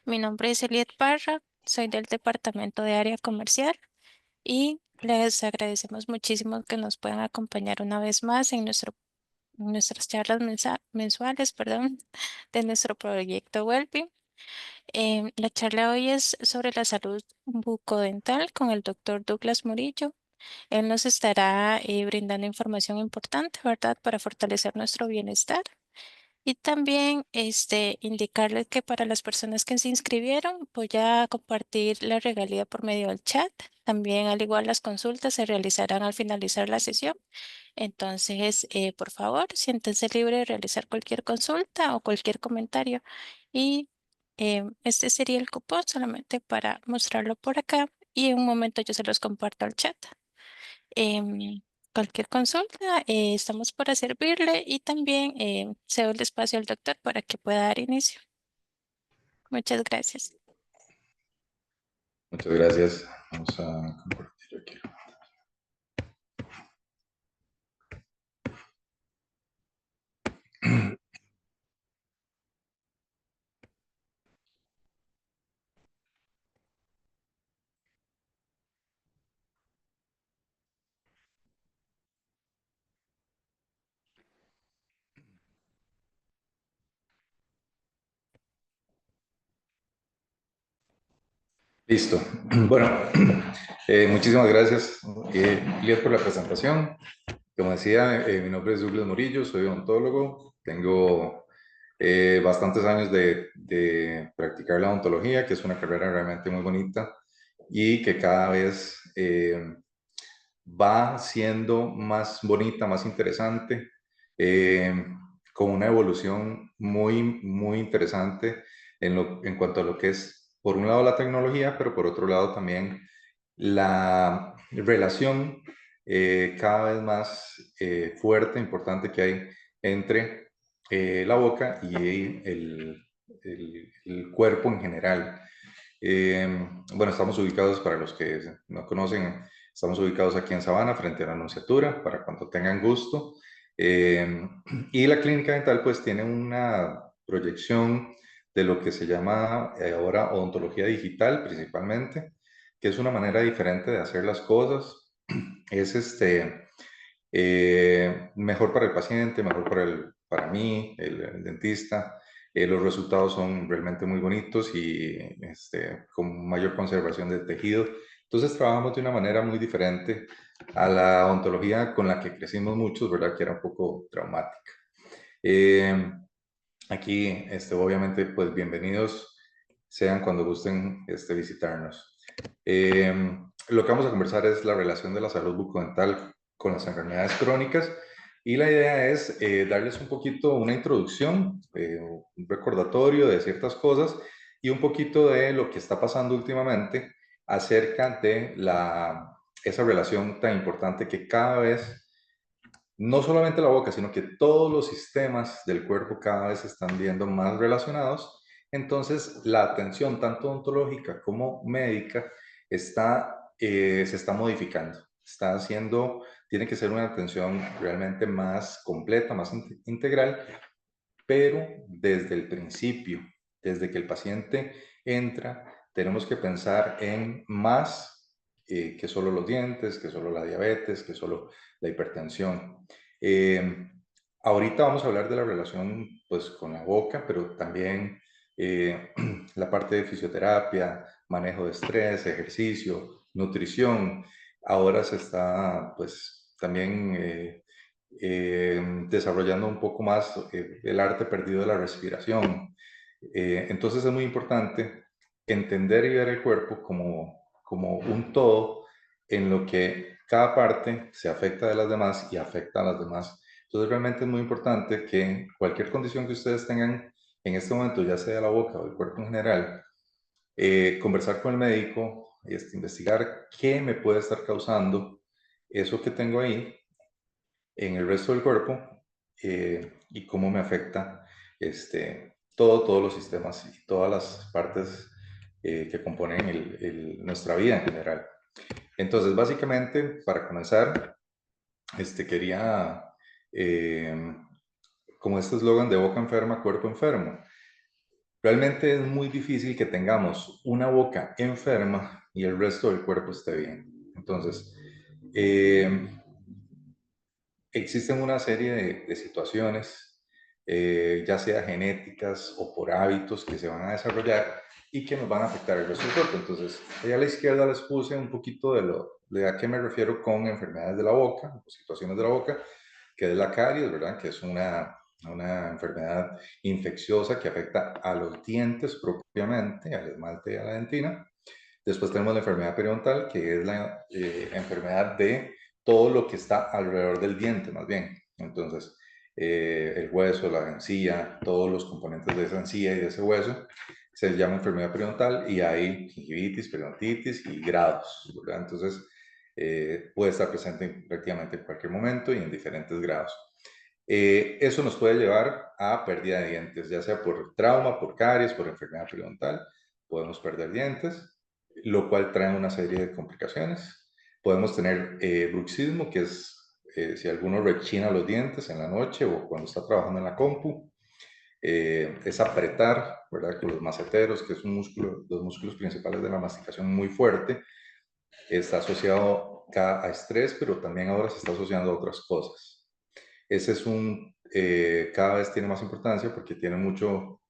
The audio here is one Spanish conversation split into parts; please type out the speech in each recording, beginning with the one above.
Mi nombre es Eliet Parra, soy del Departamento de Área Comercial y les agradecemos muchísimo que nos puedan acompañar una vez más en nuestras charlas mensuales, perdón, de nuestro proyecto Wellbeing. La charla hoy es sobre la salud bucodental con el doctor Douglas Murillo. Él nos estará brindando información importante, ¿verdad?, para fortalecer nuestro bienestar. Y también indicarles que para las personas que se inscribieron, voy a compartir la regalía por medio del chat. También, al igual, las consultas se realizarán al finalizar la sesión. Entonces, por favor, siéntense libre de realizar cualquier consulta o cualquier comentario. Y este sería el cupón solamente para mostrarlo por acá. Y en un momento yo se los comparto al chat. Em, Cualquier consulta, estamos para servirle y también cedo el espacio al doctor para que pueda dar inicio. Muchas gracias. Muchas gracias. Vamos a compartir aquí. Listo. Bueno, muchísimas gracias, Liet, por la presentación. Como decía, mi nombre es Douglas Murillo, soy odontólogo. Tengo bastantes años de practicar la odontología, que es una carrera realmente muy bonita y que cada vez va siendo más bonita, más interesante, eh, con una evolución muy interesante en cuanto a lo que es, por un lado, la tecnología, pero por otro lado también la relación cada vez más fuerte, importante que hay entre la boca y el cuerpo en general. Bueno, estamos ubicados, para los que no conocen, estamos ubicados aquí en Sabana, frente a la Nunciatura, para cuando tengan gusto. Y la clínica dental pues tiene una proyección de lo que se llama ahora odontología digital principalmente, que es una manera diferente de hacer las cosas. Es mejor para el paciente, mejor para mí, el dentista. Los resultados son realmente muy bonitos y con mayor conservación del tejido. Entonces trabajamos de una manera muy diferente a la odontología con la que crecimos muchos, ¿verdad? Que era un poco traumática. Aquí, obviamente, pues bienvenidos sean cuando gusten visitarnos. Lo que vamos a conversar es la relación de la salud bucodental con las enfermedades crónicas y la idea es darles un poquito una introducción, un recordatorio de ciertas cosas y un poquito de lo que está pasando últimamente acerca de esa relación tan importante que cada vez, no solamente la boca, sino que todos los sistemas del cuerpo cada vez se están viendo más relacionados. Entonces, la atención, tanto odontológica como médica, se está modificando. Tiene que ser una atención realmente más completa, más integral, pero desde el principio, desde que el paciente entra, tenemos que pensar en más que solo los dientes, que solo la diabetes, que solo la hipertensión. Eh, Ahorita vamos a hablar de la relación pues con la boca, pero también la parte de fisioterapia, manejo de estrés, ejercicio, nutrición. Ahora se está pues también desarrollando un poco más el arte perdido de la respiración. Entonces es muy importante entender y ver el cuerpo como un todo en lo que cada parte se afecta de las demás y afecta a las demás. Entonces realmente es muy importante que cualquier condición que ustedes tengan en este momento, ya sea la boca o el cuerpo en general, conversar con el médico, investigar qué me puede estar causando eso que tengo ahí en el resto del cuerpo y cómo me afecta todos los sistemas y todas las partes que componen nuestra vida en general. Entonces, básicamente, para comenzar, quería, eh, como este eslogan de boca enferma, cuerpo enfermo. Realmente es muy difícil que tengamos una boca enferma y el resto del cuerpo esté bien. Entonces, eh, existen una serie de situaciones, ya sea genéticas o por hábitos que se van a desarrollar y que nos van a afectar el resto del cuerpo. Entonces, ahí a la izquierda les puse un poquito de a qué me refiero con enfermedades de la boca, o situaciones de la boca, que es la caries, ¿verdad? Que es una enfermedad infecciosa que afecta a los dientes propiamente, al esmalte y a la dentina. Después tenemos la enfermedad periodontal, que es la enfermedad de todo lo que está alrededor del diente, más bien. Entonces, el hueso, la encía, todos los componentes de esa encía y de ese hueso, se llama enfermedad periodontal y hay gingivitis, periodontitis y grados, ¿verdad? Entonces, puede estar presente prácticamente en cualquier momento y en diferentes grados. Eso nos puede llevar a pérdida de dientes, ya sea por trauma, por caries, por enfermedad periodontal, podemos perder dientes, lo cual trae una serie de complicaciones. Podemos tener bruxismo, que es si alguno rechina los dientes en la noche o cuando está trabajando en la compu. Es apretar, ¿verdad? Con los maceteros, que es un músculo, los músculos principales de la masticación muy fuerte. Está asociado a estrés, pero también ahora se está asociando a otras cosas. Ese es cada vez tiene más importancia porque tiene mucho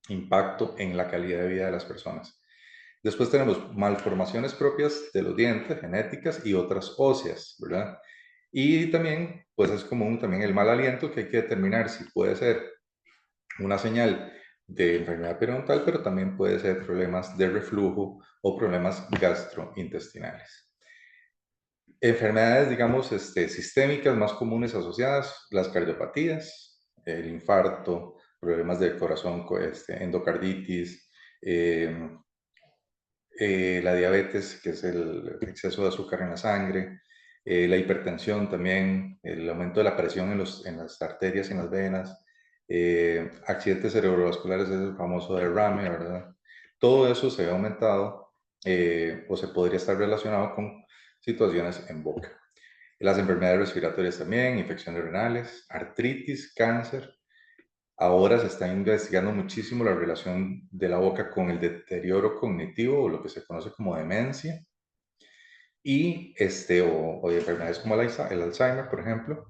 impacto en la calidad de vida de las personas. Después tenemos malformaciones propias de los dientes, genéticas y otras óseas, ¿verdad? Y también, pues es común también el mal aliento, que hay que determinar si puede ser una señal de enfermedad periodontal, pero también puede ser problemas de reflujo o problemas gastrointestinales. Enfermedades, digamos, sistémicas más comunes asociadas, las cardiopatías, el infarto, problemas del corazón, endocarditis, eh, la diabetes, que es el exceso de azúcar en la sangre, la hipertensión también, el aumento de la presión en las arterias y en las venas, accidentes cerebrovasculares, es el famoso derrame, ¿verdad? Todo eso se ve aumentado o se podría estar relacionado con situaciones en boca. Las enfermedades respiratorias también, infecciones renales, artritis, cáncer. Ahora se está investigando muchísimo la relación de la boca con el deterioro cognitivo o lo que se conoce como demencia y o enfermedades como el Alzheimer, por ejemplo,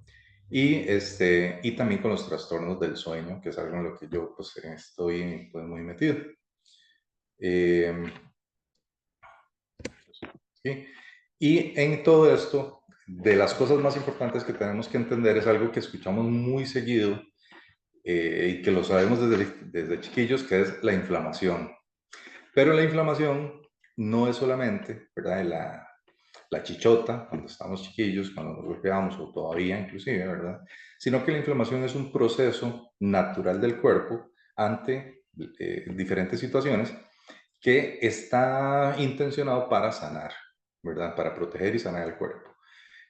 y también con los trastornos del sueño, que es algo en lo que yo pues, estoy pues, muy metido. Eh, ¿Sí? Y en todo esto, de las cosas más importantes que tenemos que entender es algo que escuchamos muy seguido y que lo sabemos desde chiquillos, que es la inflamación. Pero la inflamación no es solamente, ¿verdad? La chichota, cuando estamos chiquillos, cuando nos golpeamos o todavía inclusive, ¿verdad? Sino que la inflamación es un proceso natural del cuerpo ante diferentes situaciones que está intencionado para sanar, ¿verdad? Para proteger y sanar el cuerpo.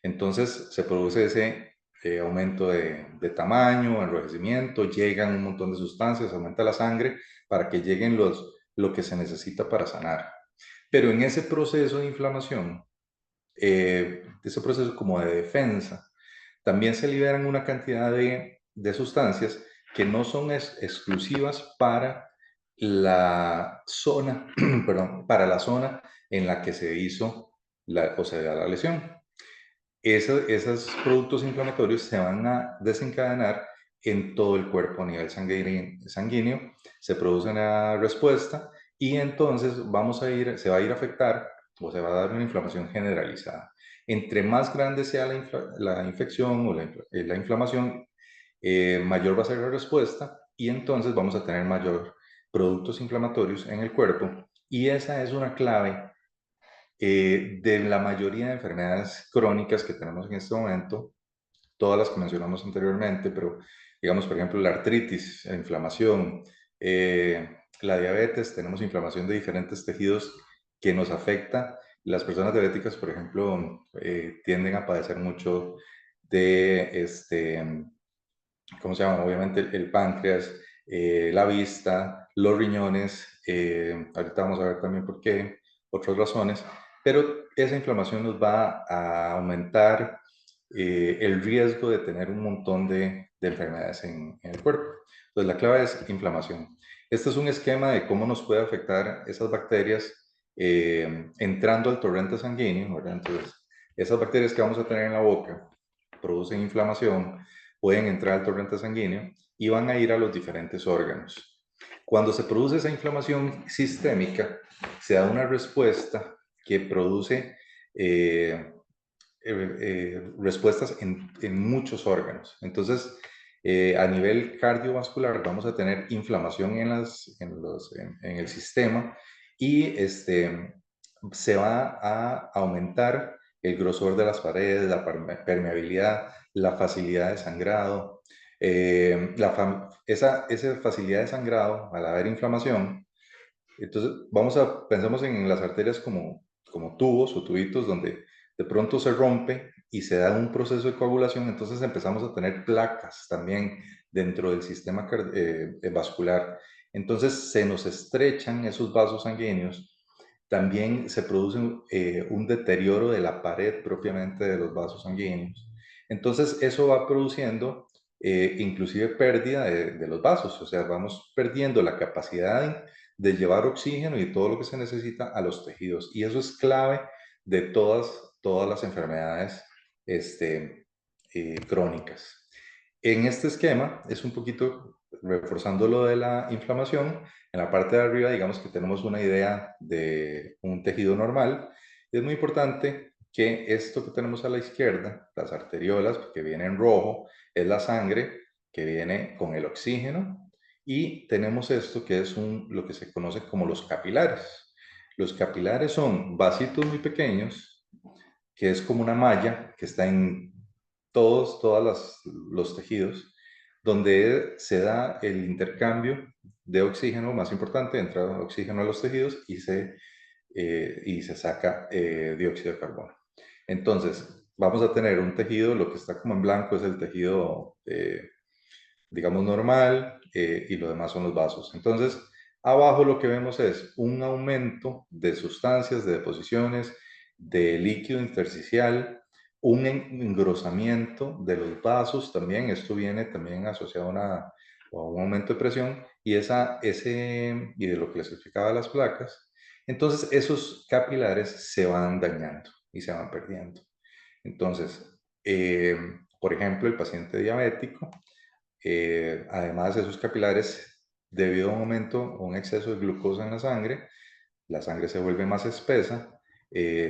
Entonces se produce ese aumento de tamaño, enrojecimiento, llegan un montón de sustancias, aumenta la sangre para que lleguen lo que se necesita para sanar. Pero en ese proceso de inflamación, ese proceso como de defensa, también se liberan una cantidad de sustancias que no son exclusivas para la zona, perdón, para la zona en la que se hizo o se da la lesión. Esos productos inflamatorios se van a desencadenar en todo el cuerpo a nivel sanguíneo, se produce una respuesta y entonces se va a ir a afectar o se va a dar una inflamación generalizada. Entre más grande sea la infección o la inflamación, mayor va a ser la respuesta y entonces vamos a tener mayor productos inflamatorios en el cuerpo y esa es una clave de la mayoría de enfermedades crónicas que tenemos en este momento, todas las que mencionamos anteriormente, pero digamos, por ejemplo, la artritis, la inflamación, la diabetes, tenemos inflamación de diferentes tejidos que nos afecta. Las personas diabéticas, por ejemplo, tienden a padecer mucho de, ¿cómo se llama? Obviamente el páncreas, la vista, los riñones, ahorita vamos a ver también por qué, otras razones, pero esa inflamación nos va a aumentar el riesgo de tener un montón de enfermedades en el cuerpo. Entonces la clave es inflamación. Este es un esquema de cómo nos puede afectar esas bacterias entrando al torrente sanguíneo, ¿verdad? Entonces, esas bacterias que vamos a tener en la boca producen inflamación, pueden entrar al torrente sanguíneo y van a ir a los diferentes órganos. Cuando se produce esa inflamación sistémica, se da una respuesta que produce respuestas en muchos órganos. Entonces, a nivel cardiovascular vamos a tener inflamación en el sistema y se va a aumentar el grosor de las paredes, la permeabilidad, la facilidad de sangrado. Esa facilidad de sangrado, al haber inflamación, entonces pensemos en las arterias como tubos o tubitos donde de pronto se rompe y se da un proceso de coagulación, entonces empezamos a tener placas también dentro del sistema vascular. Entonces se nos estrechan esos vasos sanguíneos, también se produce un deterioro de la pared propiamente de los vasos sanguíneos. Entonces eso va produciendo inclusive pérdida de los vasos, o sea, vamos perdiendo la capacidad de llevar oxígeno y todo lo que se necesita a los tejidos. Y eso es clave de todas las enfermedades crónicas. En este esquema es un poquito reforzando lo de la inflamación. En la parte de arriba, digamos que tenemos una idea de un tejido normal. Es muy importante que esto que tenemos a la izquierda, las arteriolas, que viene en rojo, es la sangre que viene con el oxígeno. Y tenemos esto que es lo que se conoce como los capilares. Los capilares son vasitos muy pequeños, que es como una malla que está en todos los tejidos, donde se da el intercambio de oxígeno, más importante, entra oxígeno a los tejidos y se saca dióxido de carbono. Entonces, vamos a tener un tejido, lo que está como en blanco es el tejido digamos, normal, y lo demás son los vasos. Entonces, abajo lo que vemos es un aumento de sustancias, de deposiciones, de líquido intersticial, un engrosamiento de los vasos también. Esto viene también asociado a un aumento de presión y y de lo que les explicaba las placas. Entonces, esos capilares se van dañando y se van perdiendo. Entonces, por ejemplo, el paciente diabético, además de sus capilares, debido a un aumento o un exceso de glucosa en la sangre se vuelve más espesa,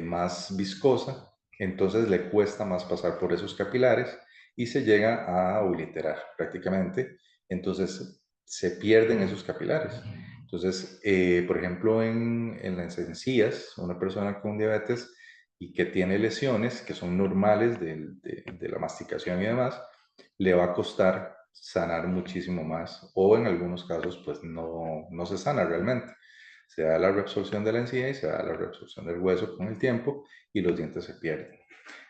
más viscosa, entonces le cuesta más pasar por esos capilares y se llega a obliterar prácticamente, entonces se pierden esos capilares. Entonces, por ejemplo, en las encías, una persona con diabetes y que tiene lesiones que son normales de la masticación y demás, le va a costar sanar muchísimo más o en algunos casos pues no se sana realmente. Se da la reabsorción de la encía y se da la reabsorción del hueso con el tiempo y los dientes se pierden.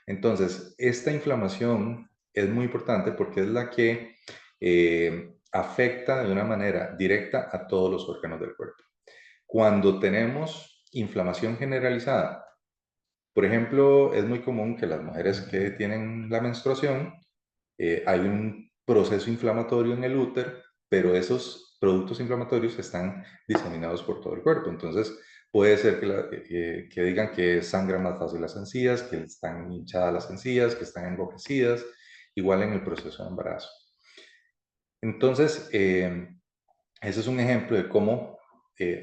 Entonces, esta inflamación es muy importante porque es la que afecta de una manera directa a todos los órganos del cuerpo. Cuando tenemos inflamación generalizada, por ejemplo, es muy común que las mujeres que tienen la menstruación, hay un proceso inflamatorio en el útero, pero esos productos inflamatorios están diseminados por todo el cuerpo. Entonces, puede ser que digan que sangran más fácil las encías, que están hinchadas las encías, que están enrojecidas, igual en el proceso de embarazo. Entonces, ese es un ejemplo de cómo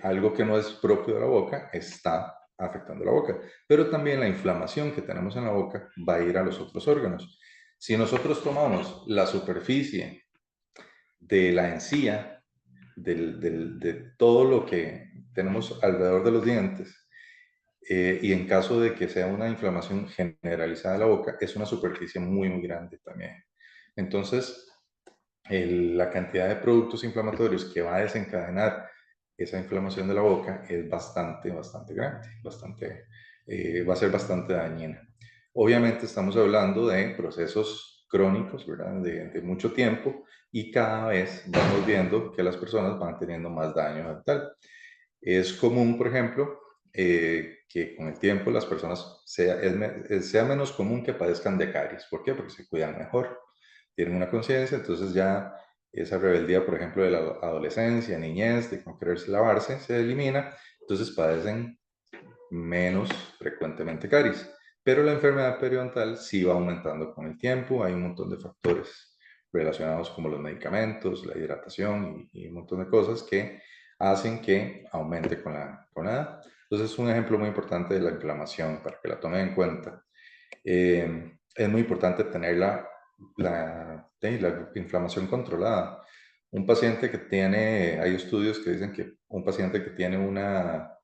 algo que no es propio de la boca está afectando la boca. Pero también la inflamación que tenemos en la boca va a ir a los otros órganos. Si nosotros tomamos la superficie de la encía, de todo lo que tenemos alrededor de los dientes, y en caso de que sea una inflamación generalizada de la boca, es una superficie muy, muy grande también. Entonces, la cantidad de productos inflamatorios que va a desencadenar esa inflamación de la boca es bastante grande, va a ser bastante dañina. Obviamente estamos hablando de procesos crónicos, ¿verdad? De mucho tiempo y cada vez vamos viendo que las personas van teniendo más daño dental. Es común, por ejemplo, que con el tiempo las personas sea menos común que padezcan de caries. ¿Por qué? Porque se cuidan mejor, tienen una conciencia, entonces ya esa rebeldía, por ejemplo, de la adolescencia, niñez, de no quererse lavarse, se elimina, entonces padecen menos frecuentemente caries. Pero la enfermedad periodontal sí va aumentando con el tiempo, hay un montón de factores relacionados como los medicamentos, la hidratación y un montón de cosas que hacen que aumente con la edad. Entonces es un ejemplo muy importante de la inflamación para que la tomen en cuenta. Es muy importante tener la inflamación controlada. Un paciente que tiene, hay estudios que dicen que un paciente que tiene una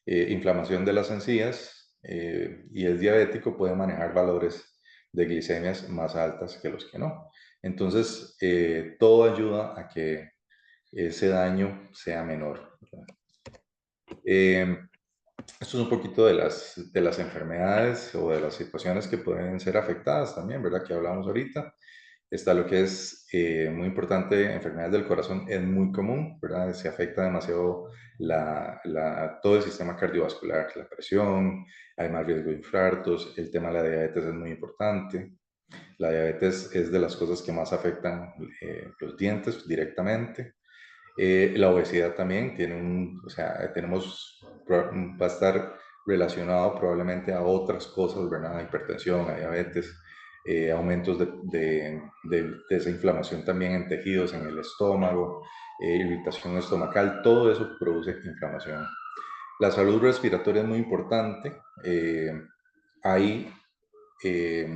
inflamación de las encías y es diabético puede manejar valores de glicemias más altas que los que no. Entonces, todo ayuda a que ese daño sea menor. Eh, Esto es un poquito de las enfermedades o de las situaciones que pueden ser afectadas también, ¿verdad? Que hablamos ahorita. Está lo que es muy importante, enfermedades del corazón es muy común, ¿verdad? Se afecta demasiado todo el sistema cardiovascular, la presión, hay más riesgo de infartos, el tema de la diabetes es muy importante. La diabetes es de las cosas que más afectan los dientes directamente. La obesidad también tiene o sea, va a estar relacionado probablemente a otras cosas, ¿verdad? A hipertensión, a diabetes, aumentos de esa inflamación también en tejidos, en el estómago, irritación estomacal, todo eso produce inflamación. La salud respiratoria es muy importante. Hay eh,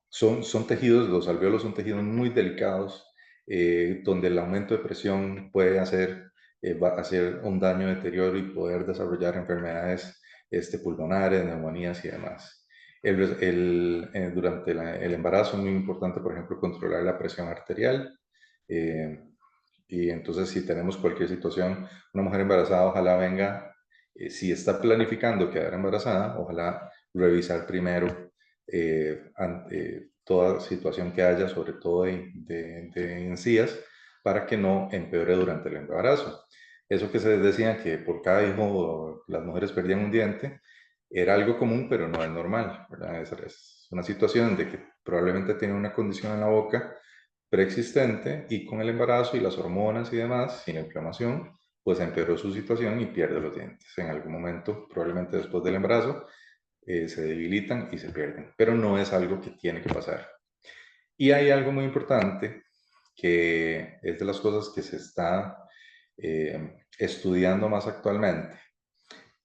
son tejidos, los alvéolos son tejidos muy delicados, donde el aumento de presión puede hacer un daño, deterioro y poder desarrollar enfermedades pulmonares, neumonías y demás. Durante el embarazo es muy importante, por ejemplo, controlar la presión arterial. eh, y entonces, si tenemos cualquier situación, una mujer embarazada, ojalá venga, si está planificando quedar embarazada, ojalá revisar primero toda situación que haya, sobre todo de encías, para que no empeore durante el embarazo. Eso que se decía que por cada hijo las mujeres perdían un diente, era algo común, pero no es normal, ¿verdad? Es una situación de que probablemente tiene una condición en la boca preexistente y con el embarazo y las hormonas y demás, sin inflamación, pues empeoró su situación y pierde los dientes. En algún momento, probablemente después del embarazo, se debilitan y se pierden, pero no es algo que tiene que pasar. Y hay algo muy importante que es de las cosas que se está estudiando más actualmente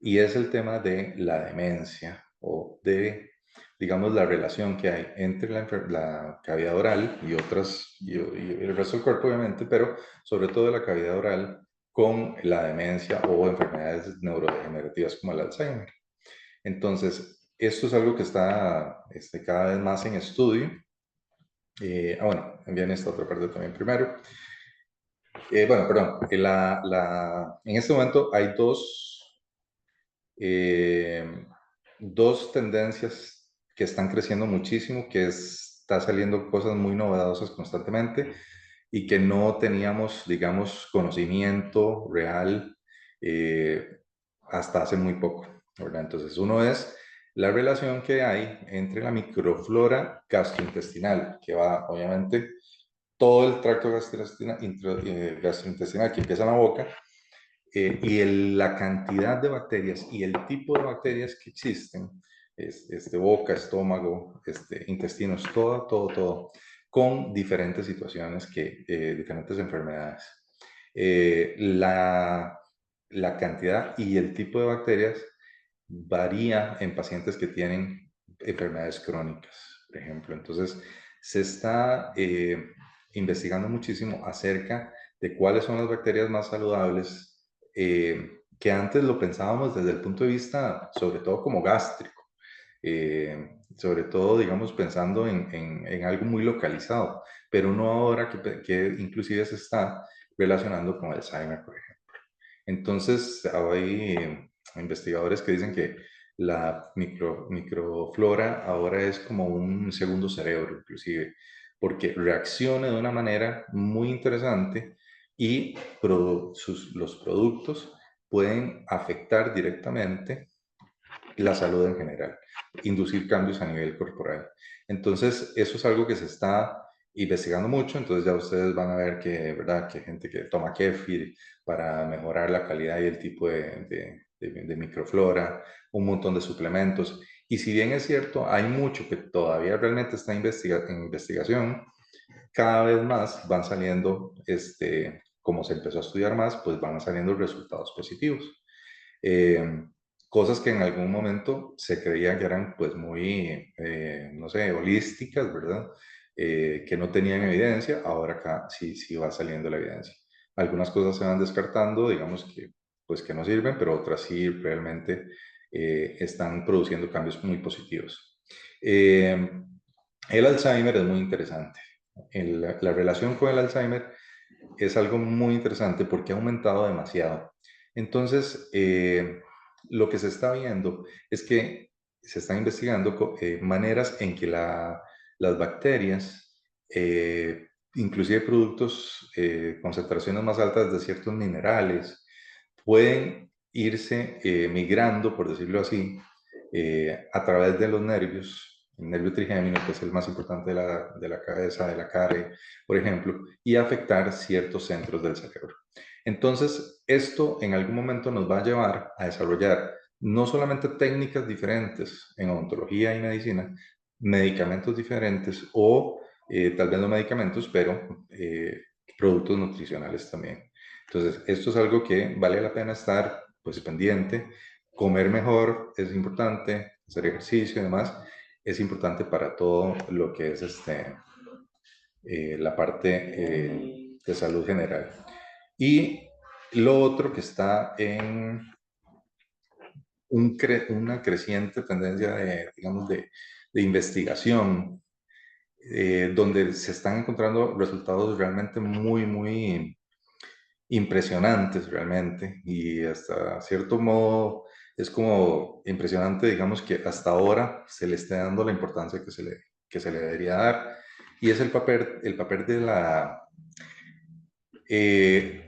y es el tema de la demencia o de, digamos, la relación que hay entre la cavidad oral y y el resto del cuerpo, obviamente, pero sobre todo la cavidad oral con la demencia o enfermedades neurodegenerativas como el Alzheimer. Entonces, esto es algo que está cada vez más en estudio. Bueno, viene esta otra parte también primero. Bueno, perdón. En este momento hay dos tendencias que están creciendo muchísimo, está saliendo cosas muy novedosas constantemente y que no teníamos, digamos, conocimiento real hasta hace muy poco, ¿verdad? Entonces, uno es la relación que hay entre la microflora gastrointestinal, que va, obviamente, todo el tracto gastrointestinal que empieza en la boca, la cantidad de bacterias y el tipo de bacterias que existen, boca, estómago, intestinos, todo, con diferentes situaciones, diferentes enfermedades. La cantidad y el tipo de bacterias varía en pacientes que tienen enfermedades crónicas, por ejemplo. Entonces, se está investigando muchísimo acerca de cuáles son las bacterias más saludables, que antes lo pensábamos desde el punto de vista, sobre todo como gástrico, sobre todo, digamos, pensando en algo muy localizado, pero no ahora que inclusive se está relacionando con Alzheimer, por ejemplo. Entonces, hay investigadores que dicen que la microflora ahora es como un segundo cerebro, inclusive, porque reacciona de una manera muy interesante y los productos pueden afectar directamente la salud en general, inducir cambios a nivel corporal. Entonces, eso es algo que se está investigando mucho, entonces ya ustedes van a ver que, ¿verdad? Que hay gente que toma kéfir para mejorar la calidad y el tipo de microflora, un montón de suplementos. Y si bien es cierto, hay mucho que todavía realmente está en investigación, cada vez más van saliendo, como se empezó a estudiar más, pues van saliendo resultados positivos. Eh, Cosas que en algún momento se creían que eran pues muy, no sé, holísticas, ¿verdad? Que no tenían evidencia, ahora acá sí, sí va saliendo la evidencia. Algunas cosas se van descartando, digamos que pues que no sirven, pero otras sí realmente están produciendo cambios muy positivos. Eh, el Alzheimer es muy interesante. La relación con el Alzheimer es algo muy interesante porque ha aumentado demasiado. Entonces, lo que se está viendo es que se están investigando maneras en que las bacterias, inclusive productos, concentraciones más altas de ciertos minerales, pueden irse migrando, por decirlo así, a través de los nervios, el nervio trigémino, que es el más importante de la cabeza, de la cara, por ejemplo, y afectar ciertos centros del cerebro. Entonces, esto en algún momento nos va a llevar a desarrollar no solamente técnicas diferentes en odontología y medicina, medicamentos diferentes o tal vez no medicamentos, pero productos nutricionales también. Entonces, esto es algo que vale la pena estar pues pendiente. Comer mejor es importante, hacer ejercicio y demás es importante para todo lo que es la parte de salud general. Y lo otro que está en una creciente tendencia de, digamos, de investigación, donde se están encontrando resultados realmente muy, muy impresionantes realmente y hasta cierto modo es como impresionante, digamos, que hasta ahora se le esté dando la importancia que se le debería dar y es el papel de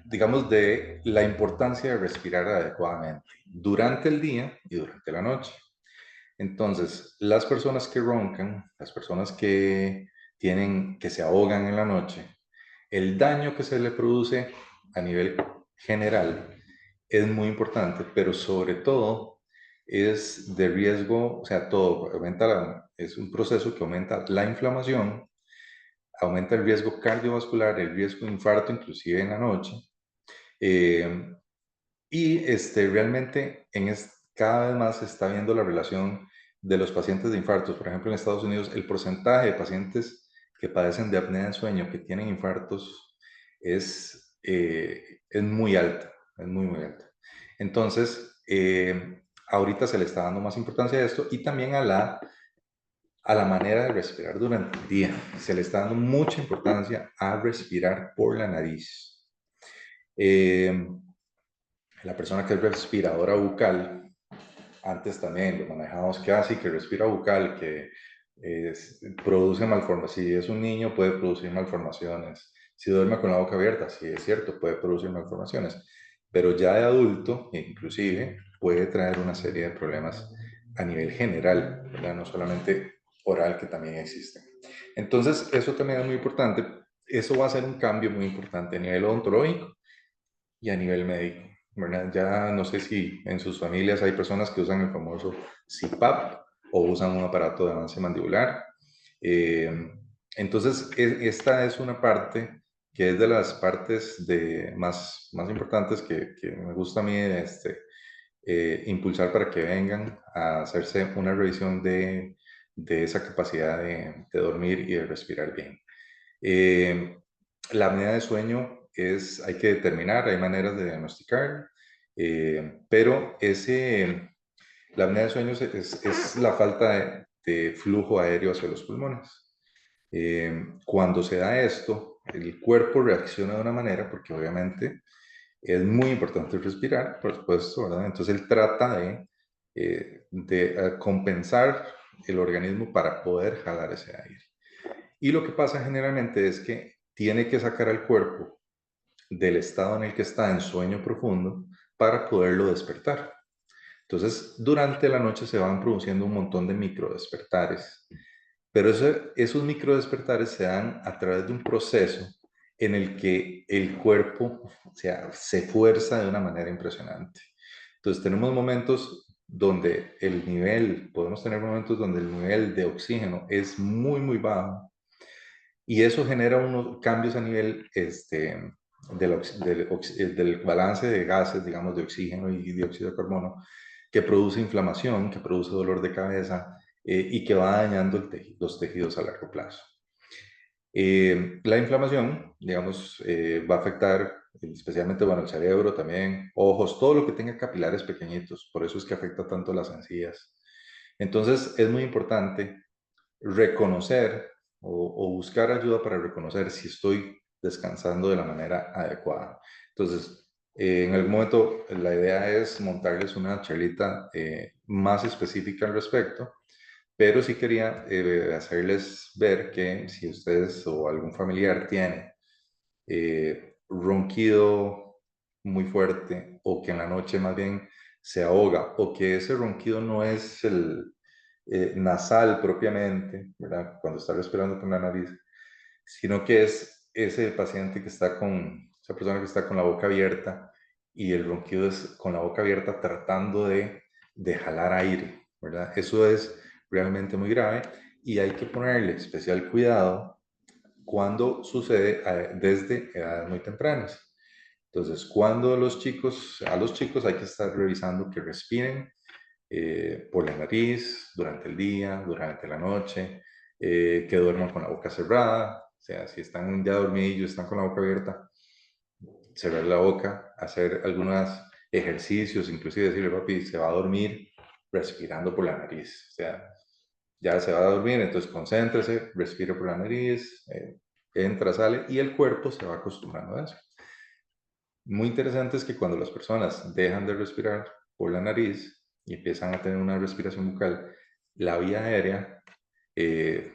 digamos, de la importancia de respirar adecuadamente durante el día y durante la noche. Entonces, las personas que roncan, las personas que se ahogan en la noche, el daño que se le produce a nivel general es muy importante, pero sobre todo es de riesgo, o sea, todo es un proceso que aumenta la inflamación, aumenta el riesgo cardiovascular, el riesgo de infarto, inclusive en la noche. Eh, y realmente cada vez más se está viendo la relación de los pacientes de infartos. Por ejemplo, en Estados Unidos, el porcentaje de pacientes que padecen de apnea de sueño, que tienen infartos, es muy alta, es muy, muy alta. Entonces, ahorita se le está dando más importancia a esto y también a la manera de respirar durante el día. Se le está dando mucha importancia a respirar por la nariz. Eh, la persona que es respiradora bucal, antes también lo manejamos que así, que respira bucal, que produce malformaciones. Si es un niño puede producir malformaciones. Si duerme con la boca abierta, sí es cierto, puede producir malformaciones. Pero ya de adulto, inclusive, puede traer una serie de problemas a nivel general, ¿verdad? No solamente oral, que también existen. Entonces, eso también es muy importante. Eso va a ser un cambio muy importante a nivel odontológico y a nivel médico, ¿verdad? Ya no sé si en sus familias hay personas que usan el famoso CPAP o usan un aparato de avance mandibular. Eh, entonces, esta es una parte que es de las partes más importantes que me gusta a mí impulsar para que vengan a hacerse una revisión de esa capacidad de dormir y de respirar bien. Eh, la apnea de sueño hay que determinar, hay maneras de diagnosticar, pero la apnea de sueño es la falta de flujo aéreo hacia los pulmones. Cuando se da esto, el cuerpo reacciona de una manera, porque obviamente es muy importante respirar, por supuesto, ¿verdad? Entonces él trata de compensar el organismo para poder jalar ese aire. Y lo que pasa generalmente es que tiene que sacar al cuerpo del estado en el que está en sueño profundo para poderlo despertar. Entonces, durante la noche se van produciendo un montón de micro despertares Pero esos micro despertares se dan a través de un proceso en el que el cuerpo, o sea, se fuerza de una manera impresionante. Entonces tenemos momentos donde podemos tener momentos donde el nivel de oxígeno es muy, muy bajo y eso genera unos cambios a nivel del balance de gases, digamos, de oxígeno y dióxido de carbono, que produce inflamación, que produce dolor de cabeza y que va dañando los tejidos a largo plazo. La inflamación, digamos, va a afectar especialmente, bueno, el cerebro también, ojos, todo lo que tenga capilares pequeñitos, por eso es que afecta tanto las encías. Entonces, es muy importante reconocer o buscar ayuda para reconocer si estoy descansando de la manera adecuada. Entonces, en algún momento la idea es montarles una charlita más específica al respecto, pero sí quería hacerles ver que si ustedes o algún familiar tiene ronquido muy fuerte o que en la noche más bien se ahoga o que ese ronquido no es el nasal propiamente, ¿verdad? Cuando está respirando por la nariz, sino que es ese paciente que está esa persona que está con la boca abierta y el ronquido es con la boca abierta tratando de jalar aire, ¿verdad? Eso es realmente muy grave y hay que ponerle especial cuidado cuando sucede desde edades muy tempranas. Entonces, cuando a los chicos hay que estar revisando que respiren por la nariz durante el día, durante la noche, que duerman con la boca cerrada, o sea, si están ya dormidillos, están con la boca abierta, cerrar la boca, hacer algunos ejercicios, inclusive decirle, papi, se va a dormir respirando por la nariz, o sea, ya se va a dormir, entonces concéntrese, respire por la nariz, entra, sale, y el cuerpo se va acostumbrando a eso. Muy interesante es que cuando las personas dejan de respirar por la nariz y empiezan a tener una respiración bucal, la vía aérea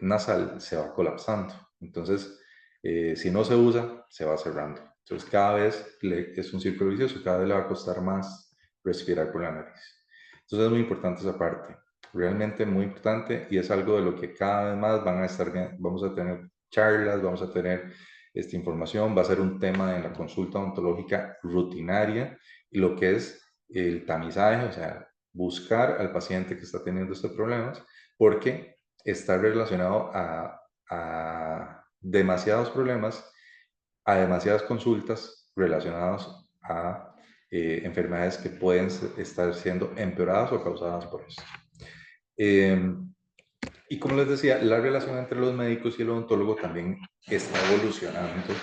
nasal se va colapsando. Entonces, si no se usa, se va cerrando. Entonces, cada vez es un círculo vicioso, cada vez le va a costar más respirar por la nariz. Entonces, es muy importante esa parte, realmente muy importante y es algo de lo que cada vez más vamos a tener charlas, vamos a tener esta información, va a ser un tema en la consulta odontológica rutinaria y lo que es el tamizaje, o sea, buscar al paciente que está teniendo estos problemas, porque está relacionado a demasiados problemas, a demasiadas consultas relacionadas a enfermedades que pueden estar siendo empeoradas o causadas por esto. Y como les decía, la relación entre los médicos y el odontólogo también está evolucionando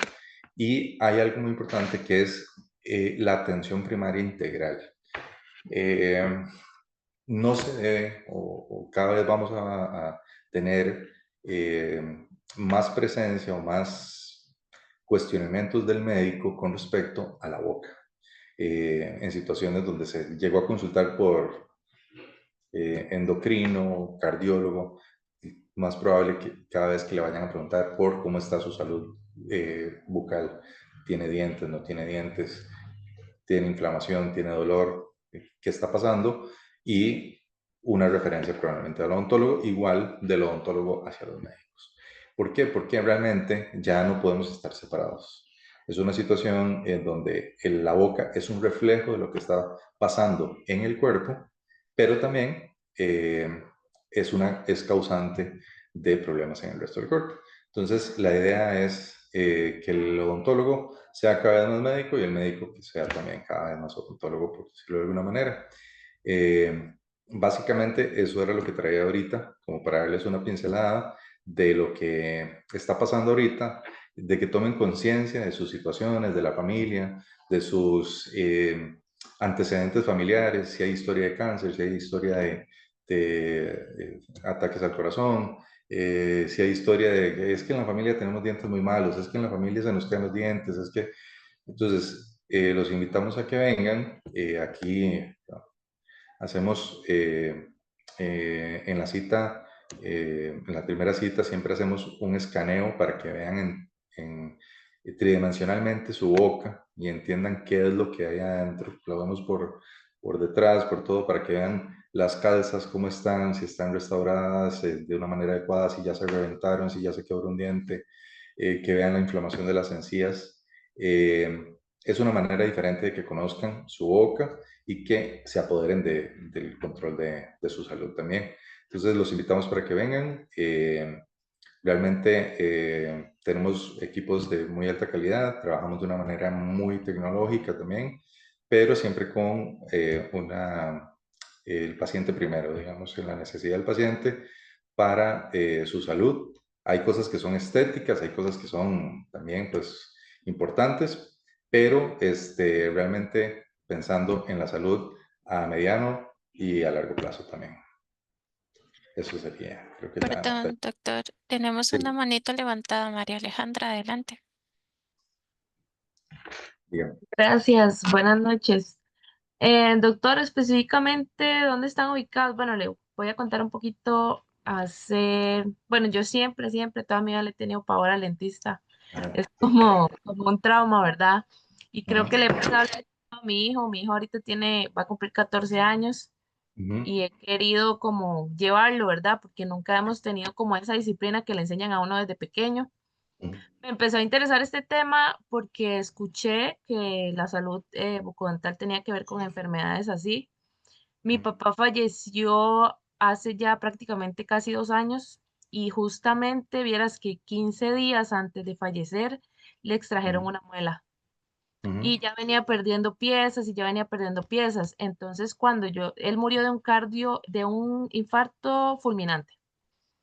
y hay algo muy importante que es la atención primaria integral. Eh, no se debe o cada vez vamos a tener más presencia o más cuestionamientos del médico con respecto a la boca. En situaciones donde se llegó a consultar por endocrino, cardiólogo, más probable que cada vez que le vayan a preguntar por cómo está su salud bucal, tiene dientes, no tiene dientes, tiene inflamación, tiene dolor, qué está pasando, y una referencia probablemente al odontólogo, igual del odontólogo hacia los médicos. ¿Por qué? Porque realmente ya no podemos estar separados. Es una situación en donde la boca es un reflejo de lo que está pasando en el cuerpo, pero también es causante de problemas en el resto del cuerpo. Entonces, la idea es que el odontólogo sea cada vez más médico y el médico que sea también cada vez más odontólogo, por decirlo de alguna manera. Básicamente, eso era lo que traía ahorita, como para darles una pincelada de lo que está pasando ahorita, de que tomen conciencia de sus situaciones, de la familia, de sus antecedentes familiares, si hay historia de cáncer, si hay historia de ataques al corazón, si hay historia de que es que en la familia tenemos dientes muy malos, es que en la familia se nos caen los dientes, es que... Entonces, los invitamos a que vengan. Aquí hacemos en la cita, en la primera cita siempre hacemos un escaneo para que vean tridimensionalmente su boca y entiendan qué es lo que hay adentro. Lo vemos por detrás, por todo, para que vean las calzas cómo están, si están restauradas de una manera adecuada, si ya se reventaron, si ya se quebró un diente, que vean la inflamación de las encías. Es una manera diferente de que conozcan su boca y que se apoderen del control de su salud también. Entonces los invitamos para que vengan. Realmente tenemos equipos de muy alta calidad, trabajamos de una manera muy tecnológica también, pero siempre con el paciente primero, digamos, en la necesidad del paciente para su salud. Hay cosas que son estéticas, hay cosas que son también pues importantes, pero realmente pensando en la salud a mediano y a largo plazo también. Eso sería, creo que la... Perdón, doctor, tenemos una Sí, manito levantada, María Alejandra, adelante. dígame. Gracias, buenas noches. Doctor, específicamente, ¿dónde están ubicados? Bueno, le voy a contar un poquito bueno, yo siempre, toda mi vida le he tenido pavor al dentista. Ah, Es sí. como un trauma, ¿verdad? Y creo que Ujú, le he pasado a mi hijo ahorita va a cumplir 14 años ujú, y he querido como llevarlo, ¿verdad? Porque nunca hemos tenido como esa disciplina que le enseñan a uno desde pequeño. ujú, Me empezó a interesar este tema porque escuché que la salud bucodental tenía que ver con enfermedades así. Mi ujú, papá falleció hace ya prácticamente casi 2 años y justamente vieras que 15 días antes de fallecer le extrajeron una muela ujú, y ya venía perdiendo piezas y ya venía perdiendo piezas. Entonces él murió de un infarto fulminante.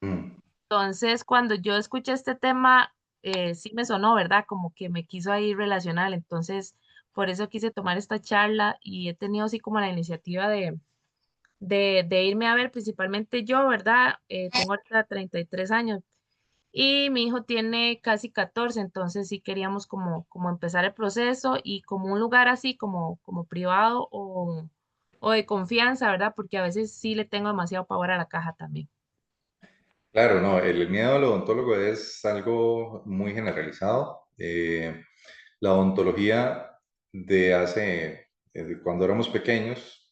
ujú. Entonces, cuando yo escuché este tema, sí me sonó, ¿verdad? Como que me quiso ahí relacionar. Entonces, por eso quise tomar esta charla y he tenido así como la iniciativa de irme a ver, principalmente yo, ¿verdad? Tengo ahorita 33 años y mi hijo tiene casi 14, entonces sí queríamos como empezar el proceso y como un lugar así como privado o de confianza, ¿verdad? Porque a veces sí le tengo demasiado pavor a la caja también. Claro, no, el miedo al odontólogo es algo muy generalizado. La odontología de hace, cuando éramos pequeños,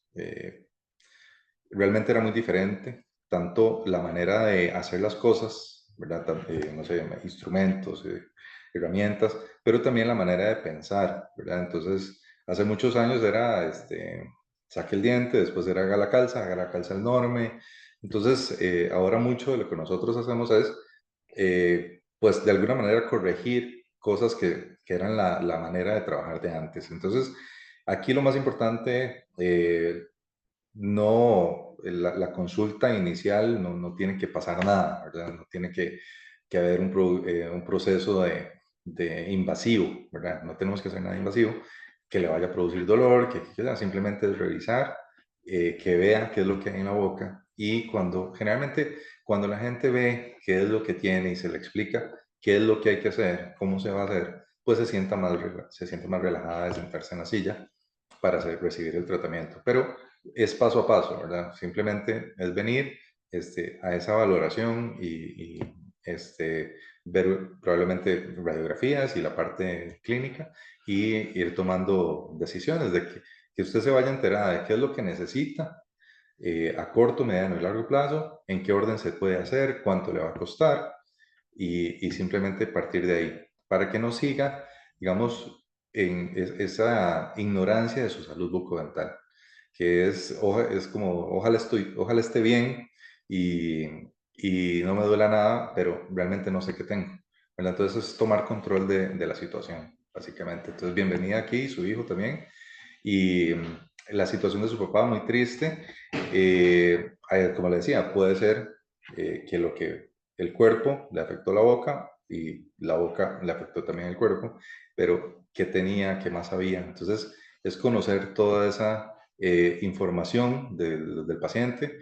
realmente era muy diferente, tanto la manera de hacer las cosas, ¿verdad? No sé, instrumentos, herramientas, pero también la manera de pensar, ¿verdad? Entonces, hace muchos años era, saque el diente, después era haga la calza enorme. Entonces, ahora mucho de lo que nosotros hacemos es, pues, de alguna manera corregir cosas que eran la manera de trabajar de antes. Entonces, aquí lo más importante, no, la consulta inicial no tiene que pasar nada, ¿verdad? No tiene que haber un proceso de invasivo, ¿verdad? No tenemos que hacer nada invasivo que le vaya a producir dolor, simplemente es revisar, que vea qué es lo que hay en la boca y generalmente cuando la gente ve qué es lo que tiene y se le explica qué es lo que hay que hacer, cómo se va a hacer, pues se siente más relajada de sentarse en la silla para recibir el tratamiento. Pero es paso a paso, ¿verdad? Simplemente es venir a esa valoración ver probablemente radiografías y la parte clínica y ir tomando decisiones de que usted se vaya enterada de qué es lo que necesita a corto, mediano y largo plazo, en qué orden se puede hacer, cuánto le va a costar y simplemente partir de ahí, para que no siga, digamos, en esa ignorancia de su salud bucodental que es como, ojalá esté bien y, y no me duela nada, pero realmente no sé qué tengo. ¿Verdad? Entonces es tomar control de la situación, básicamente. Entonces, bienvenida aquí, su hijo también. Y la situación de su papá, muy triste. Como le decía, puede ser que el cuerpo le afectó la boca y la boca le afectó también el cuerpo, pero ¿qué tenía? ¿Qué más había? Entonces, es conocer toda esa información del paciente,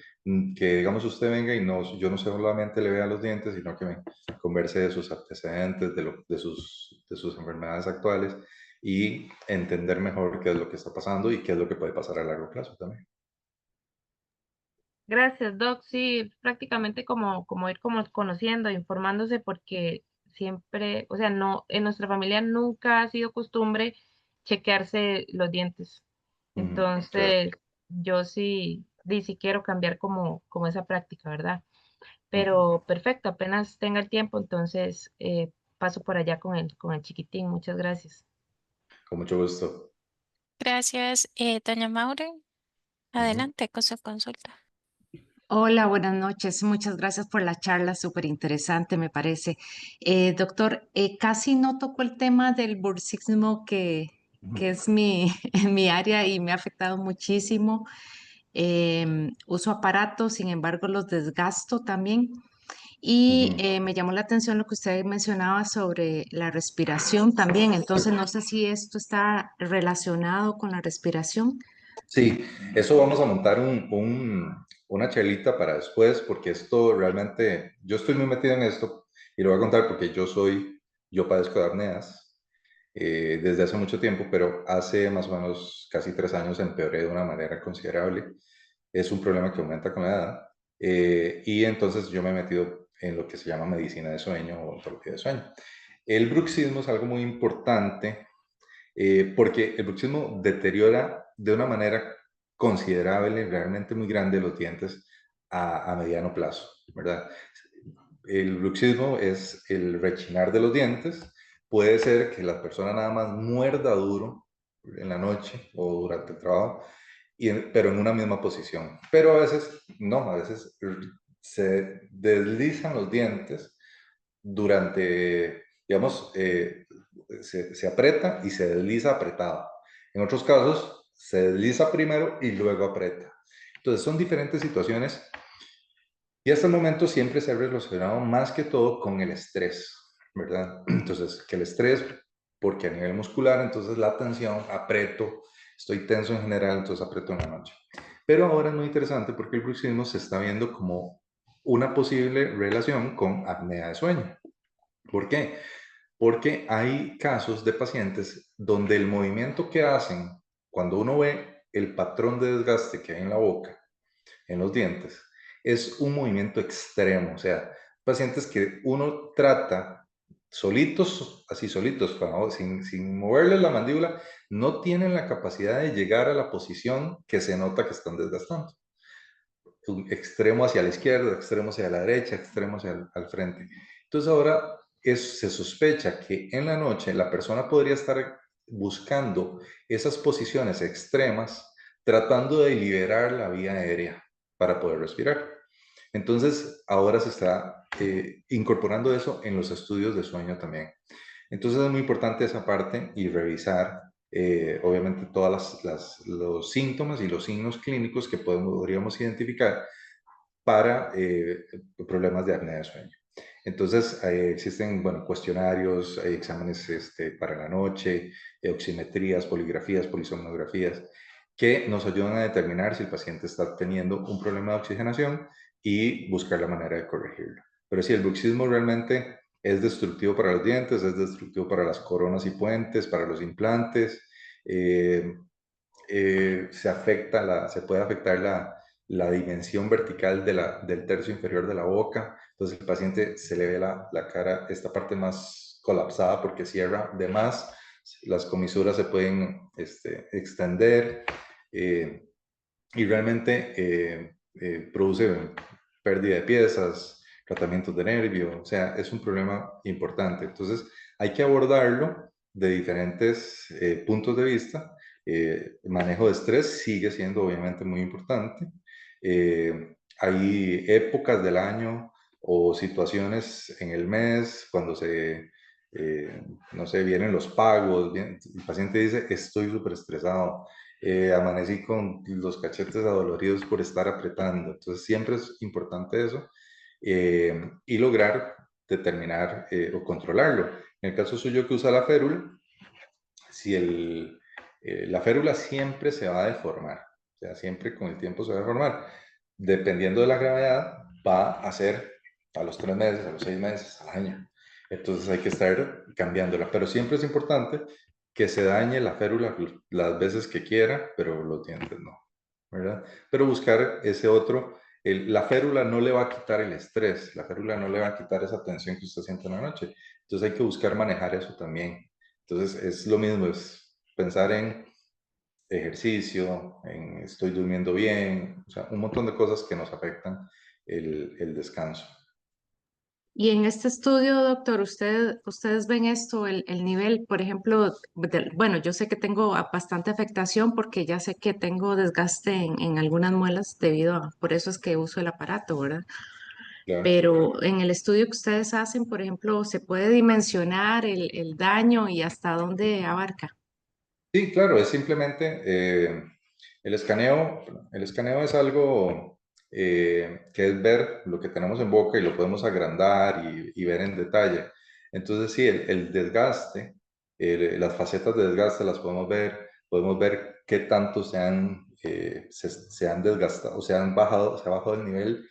que digamos usted venga y yo no solamente le vea los dientes, sino que me converse de sus antecedentes, de sus enfermedades actuales y entender mejor qué es lo que está pasando y qué es lo que puede pasar a largo plazo también. Gracias, Doc. Sí, prácticamente como ir como conociendo, informándose, porque siempre, o sea, no, en nuestra familia nunca ha sido costumbre chequearse los dientes. Ujú, claro. Entonces, yo sí, si quiero cambiar como esa práctica, ¿verdad? Ujú. Pero perfecto, apenas tenga el tiempo, entonces paso por allá con el chiquitín. Muchas gracias. Con mucho gusto. Gracias, doña Maure. Ujú, Adelante con su consulta. Hola, buenas noches. Muchas gracias por la charla, súper interesante me parece. Doctor, casi no tocó el tema del bruxismo que ujú, es mi, mi área y me ha afectado muchísimo. Uso aparatos, sin embargo, los desgasto también. Y ujú. me llamó la atención lo que usted mencionaba sobre la respiración también. Entonces, no sé si esto está relacionado con la respiración. Sí, eso vamos a montar una charlita para después, porque esto realmente, yo estoy muy metido en esto y lo voy a contar porque yo padezco de apneas desde hace mucho tiempo, pero hace más o menos casi 3 años empeoré de una manera considerable. Es un problema que aumenta con la edad y entonces yo me he metido en lo que se llama medicina de sueño o ontología de sueño. El bruxismo es algo muy importante porque el bruxismo deteriora de una manera considerable, realmente muy grande, los dientes a mediano plazo, ¿verdad? El bruxismo es el rechinar de los dientes. Puede ser que la persona nada más muerda duro en la noche o durante el trabajo, pero en una misma posición. Pero a veces no, a veces se deslizan los dientes durante, digamos, se aprieta y se desliza apretado. En otros casos, se desliza primero y luego aprieta. Entonces, son diferentes situaciones y hasta el momento siempre se ha relacionado más que todo con el estrés, ¿verdad? Entonces, que el estrés, porque a nivel muscular, entonces la tensión, aprieto, estoy tenso en general, entonces aprieto en la noche. Pero ahora es muy interesante porque el bruxismo se está viendo como una posible relación con apnea de sueño. ¿Por qué? Porque hay casos de pacientes donde el movimiento que hacen cuando uno ve el patrón de desgaste que hay en la boca, en los dientes, es un movimiento extremo. O sea, pacientes que uno trata solitos, así solitos, sin moverles la mandíbula, no tienen la capacidad de llegar a la posición que se nota que están desgastando. Un extremo hacia la izquierda, extremo hacia la derecha, extremo hacia al frente. Entonces ahora se sospecha que en la noche la persona podría estar buscando esas posiciones extremas, tratando de liberar la vía aérea para poder respirar. Entonces ahora se está incorporando eso en los estudios de sueño también. Entonces es muy importante esa parte y revisar, obviamente, todos los síntomas y los signos clínicos que podríamos identificar para problemas de apnea de sueño. Entonces, existen, bueno, cuestionarios, hay exámenes para la noche, oximetrías, poligrafías, polisomnografías, que nos ayudan a determinar si el paciente está teniendo un problema de oxigenación y buscar la manera de corregirlo. Pero sí, el bruxismo realmente es destructivo para los dientes, es destructivo para las coronas y puentes, para los implantes, eh, se puede afectar la dimensión vertical del tercio inferior de la boca. Entonces el paciente se le ve la cara, esta parte más colapsada porque cierra de más, las comisuras se pueden extender eh, y realmente produce pérdida de piezas, tratamientos de nervio, o sea, es un problema importante. Entonces hay que abordarlo de diferentes puntos de vista. El manejo de estrés sigue siendo obviamente muy importante. Hay épocas del año o situaciones en el mes cuando no sé, vienen los pagos, el paciente dice, estoy súper estresado, amanecí con los cachetes adoloridos por estar apretando. Entonces siempre es importante eso y lograr determinar o controlarlo. En el caso suyo que usa la férula, si la férula siempre se va a deformar, o sea, siempre con el tiempo se va a deformar. Dependiendo de la gravedad, va a ser a los 3 meses, a los 6 meses, al año. Entonces hay que estar cambiándola, pero siempre es importante que se dañe la férula las veces que quiera, pero los dientes no, ¿verdad? Pero buscar ese otro, la férula no le va a quitar el estrés, la férula no le va a quitar esa tensión que usted siente en la noche. Entonces hay que buscar manejar eso también. Entonces es lo mismo, es pensar en ejercicio, en estoy durmiendo bien, o sea, un montón de cosas que nos afectan el descanso. Y en este estudio, doctor, ustedes ven esto, el nivel, por ejemplo, bueno, yo sé que tengo bastante afectación porque ya sé que tengo desgaste en algunas muelas por eso es que uso el aparato, ¿verdad? Claro. Pero en el estudio que ustedes hacen, por ejemplo, ¿se puede dimensionar el daño y hasta dónde abarca? Sí, claro, es simplemente el escaneo es algo que es ver lo que tenemos en boca y lo podemos agrandar y ver en detalle. Entonces, sí, el desgaste, las facetas de desgaste las podemos ver qué tanto se han desgastado, o se ha bajado el nivel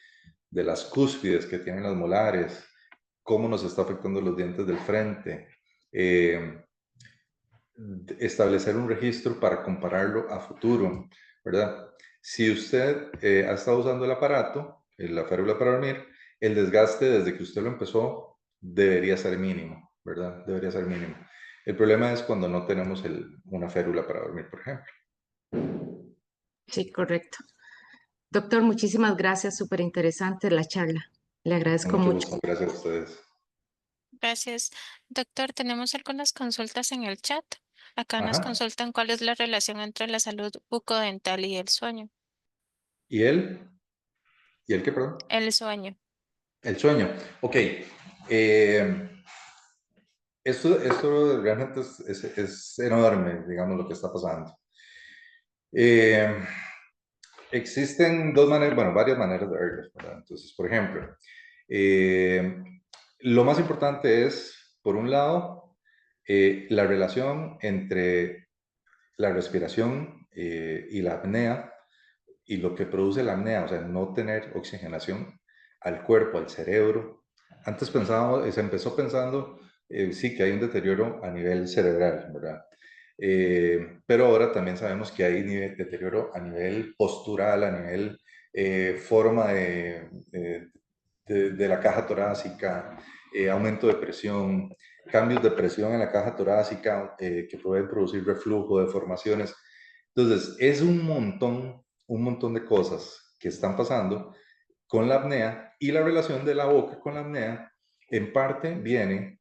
de las cúspides que tienen las molares, cómo nos está afectando los dientes del frente. Establecer un registro para compararlo a futuro, ¿verdad? Si usted ha estado usando el aparato, la férula para dormir, el desgaste desde que usted lo empezó debería ser mínimo, ¿verdad? Debería ser mínimo. El problema es cuando no tenemos una férula para dormir, por ejemplo. Sí, correcto. Doctor, muchísimas gracias, súper interesante la charla. Le Con agradezco mucho mucho. gusto, gracias a ustedes. Gracias. Doctor, tenemos algunas consultas en el chat. Acá nos Ajá. consultan cuál es la relación entre la salud bucodental y el sueño. ¿Y él? ¿Y él qué, perdón? El sueño. El sueño. Ok. Eh, esto realmente es enorme, digamos, lo que está pasando. Eh, Existen dos maneras, bueno, varias maneras de verlo, ¿verdad? Entonces, por ejemplo, eh, lo más importante es, por un lado, la relación entre la respiración y la apnea y lo que produce la apnea, o sea, no tener oxigenación al cuerpo, al cerebro. Antes pensábamos, se empezó pensando, sí, que hay un deterioro a nivel cerebral, ¿verdad? Pero ahora también sabemos que hay deterioro a nivel postural, a nivel forma de la caja torácica, aumento de presión, cambios de presión en la caja torácica que pueden producir reflujo, deformaciones. Entonces, es un montón de cosas que están pasando con la apnea y la relación de la boca con la apnea en parte viene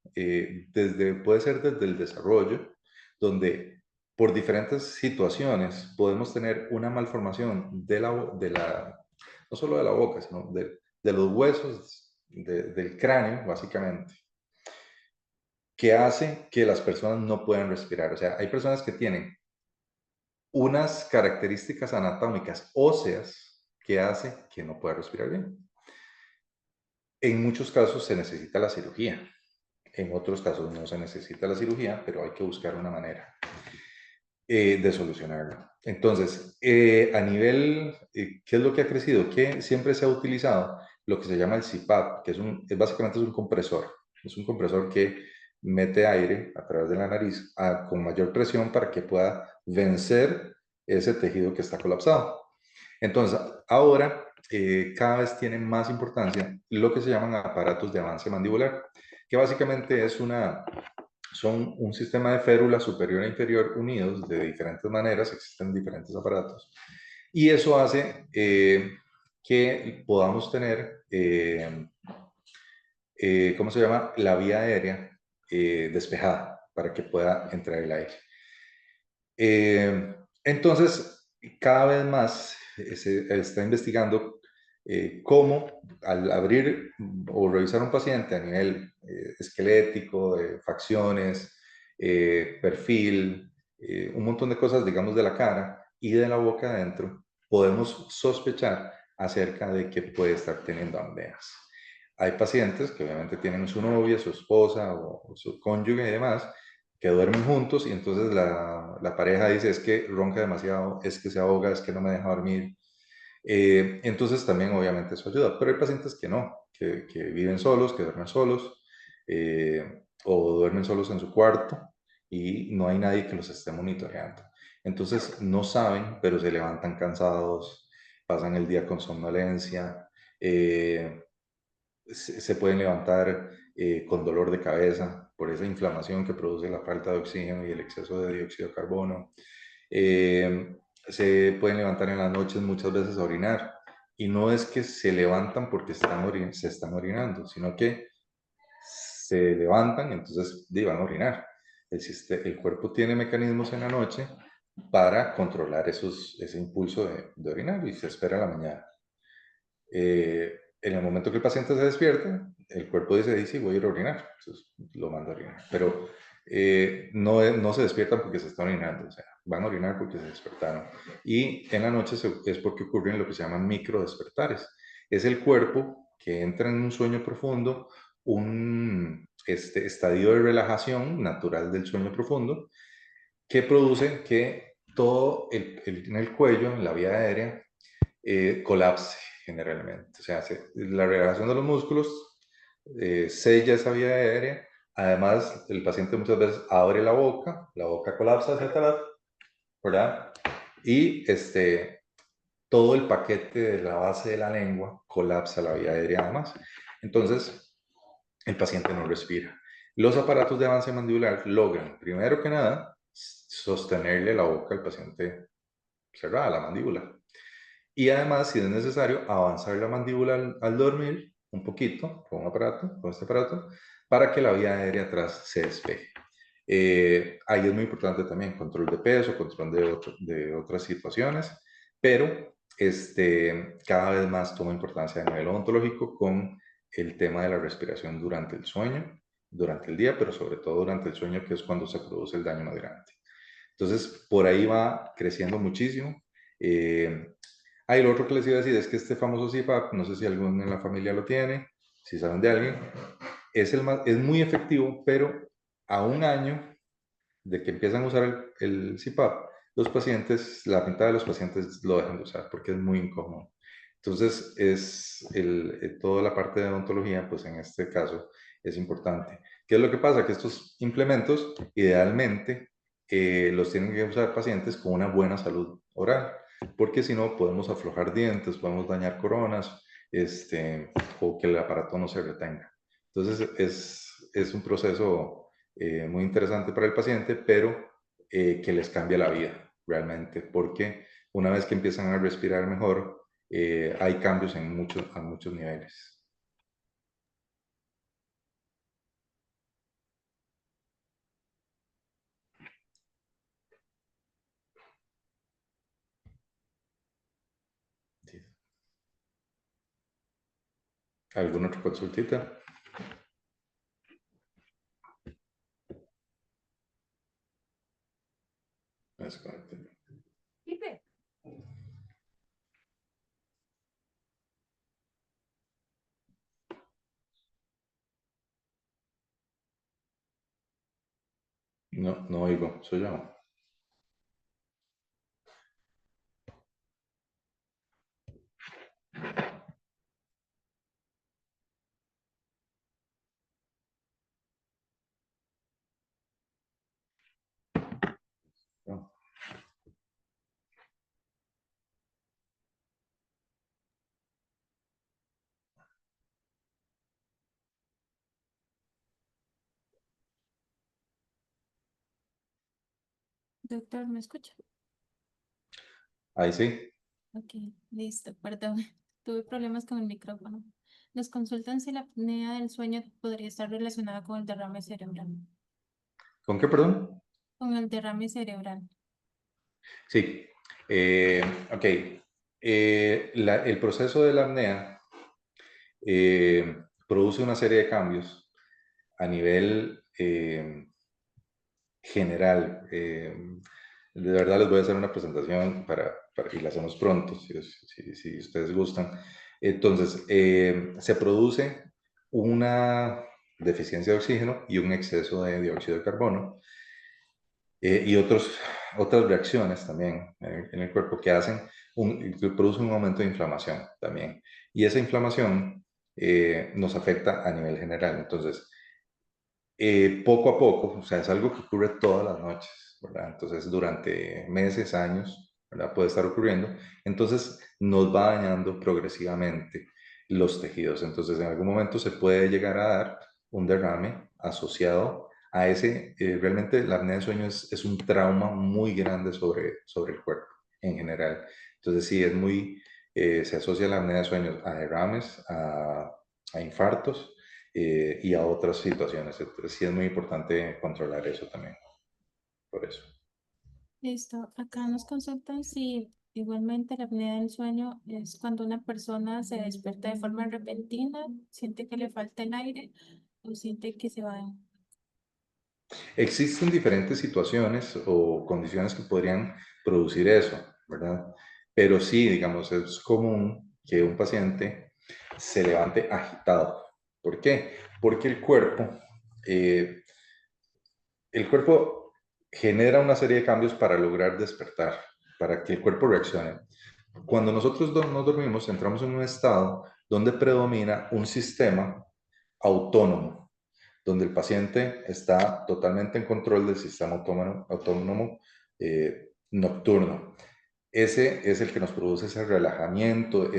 puede ser desde el desarrollo, donde por diferentes situaciones podemos tener una malformación no solo de la boca, sino de los huesos del cráneo, básicamente, que hace que las personas no puedan respirar. O sea, hay personas que tienen unas características anatómicas óseas que hacen que no pueda respirar bien. En muchos casos se necesita la cirugía, en otros casos no se necesita la cirugía, pero hay que buscar una manera de solucionarlo. Entonces, a nivel, ¿qué es lo que ha crecido? Que siempre se ha utilizado lo que se llama el CPAP, que básicamente es un compresor. Es un compresor que mete aire a través de la nariz con mayor presión para que pueda vencer ese tejido que está colapsado. Entonces, ahora cada vez tiene más importancia lo que se llaman aparatos de avance mandibular, que básicamente son un sistema de férula superior e inferior unidos de diferentes maneras, existen diferentes aparatos, y eso hace que podamos tener, ¿cómo se llama?, la vía aérea despejada para que pueda entrar el aire. Entonces, cada vez más se está investigando cómo al abrir o revisar un paciente a nivel esquelético, de facciones, perfil, un montón de cosas, digamos, de la cara y de la boca adentro, podemos sospechar acerca de que puede estar teniendo apneas. Hay pacientes que obviamente tienen su novia, su esposa o su cónyuge y demás, que duermen juntos y entonces la pareja dice es que ronca demasiado, es que se ahoga, es que no me deja dormir. Entonces también obviamente eso ayuda, pero hay pacientes que no, que viven solos, que duermen solos o duermen solos en su cuarto y no hay nadie que los esté monitoreando. Entonces no saben, pero se levantan cansados, pasan el día con somnolencia, se pueden levantar con dolor de cabeza por esa inflamación que produce la falta de oxígeno y el exceso de dióxido de carbono. Se pueden levantar en las noches muchas veces a orinar. Y no es que se levantan porque se están orinando, sino que se levantan y entonces van a orinar. El cuerpo tiene mecanismos en la noche para controlar ese impulso de orinar y se espera a la mañana. En el momento que el paciente se despierta, el cuerpo dice, sí, voy a ir a orinar, entonces lo manda a orinar. Pero no se despiertan porque se están orinando, o sea, van a orinar porque se despertaron. Y en la noche es porque ocurren lo que se llaman microdespertares. Es el cuerpo que entra en un sueño profundo, un estadio de relajación natural del sueño profundo, que produce que todo en el cuello, en la vía aérea, colapse generalmente. O sea, la relajación de los músculos sella esa vía aérea. Además, el paciente muchas veces abre la boca colapsa hacia atrás, ¿verdad? Y todo el paquete de la base de la lengua colapsa la vía aérea además. Entonces, el paciente no respira. Los aparatos de avance mandibular logran, primero que nada, sostenerle la boca al paciente cerrada, la mandíbula. Y además, si es necesario, avanzar la mandíbula al dormir un poquito con este aparato, para que la vía aérea atrás se despeje. Ahí es muy importante también control de peso, control de otras situaciones, pero cada vez más toma importancia a nivel odontológico con el tema de la respiración durante el sueño, durante el día, pero sobre todo durante el sueño, que es cuando se produce el daño más grande. Entonces, por ahí va creciendo muchísimo. Lo otro que les iba a decir es que este famoso CPAP, no sé si alguno en la familia lo tiene, si saben de alguien, es muy efectivo, pero a un año de que empiezan a usar el CPAP, la mitad de los pacientes lo dejan de usar porque es muy incómodo. Entonces, toda la parte de odontología, pues en este caso, es importante. ¿Qué es lo que pasa? Que estos implementos, idealmente, los tienen que usar pacientes con una buena salud oral, porque si no, podemos aflojar dientes, podemos dañar coronas, o que el aparato no se retenga. Entonces, es un proceso muy interesante para el paciente, pero que les cambia la vida realmente, porque una vez que empiezan a respirar mejor, hay cambios a muchos niveles. Sí. ¿Alguna otra consultita? Es correcto. No, no oigo, soy yo. No. Doctor, ¿me escucha? Ahí sí. Ok, listo, perdón. Tuve problemas con el micrófono. Nos consultan si la apnea del sueño podría estar relacionada con el derrame cerebral. ¿Con qué, perdón? Con el derrame cerebral. Sí. Ok. El proceso de la apnea produce una serie de cambios a nivel general. De verdad les voy a hacer una presentación y la hacemos pronto, si ustedes gustan. Entonces, se produce una deficiencia de oxígeno y un exceso de dióxido de carbono, y otras reacciones también en el cuerpo que que producen un aumento de inflamación también. Y esa inflamación nos afecta a nivel general. Entonces, poco a poco, o sea, es algo que ocurre todas las noches, ¿verdad? Entonces, durante meses, años, ¿verdad? Puede estar ocurriendo. Entonces, nos va dañando progresivamente los tejidos. Entonces, en algún momento se puede llegar a dar un derrame asociado realmente la apnea de sueño es un trauma muy grande sobre el cuerpo en general. Entonces sí, se asocia la apnea de sueño a derrames, a infartos y a otras situaciones. Entonces sí es muy importante controlar eso también, por eso. Listo. Acá nos consultan si igualmente la apnea del sueño es cuando una persona se despierta de forma repentina, siente que le falta el aire o siente que se va. Existen diferentes situaciones o condiciones que podrían producir eso, ¿verdad? Pero sí, digamos, es común que un paciente se levante agitado. ¿Por qué? Porque eh, el cuerpo genera una serie de cambios para lograr despertar, para que el cuerpo reaccione. Cuando nosotros nos dormimos, entramos en un estado donde predomina un sistema autónomo, donde el paciente está totalmente en control del sistema autónomo nocturno. Ese es el que nos produce ese relajamiento,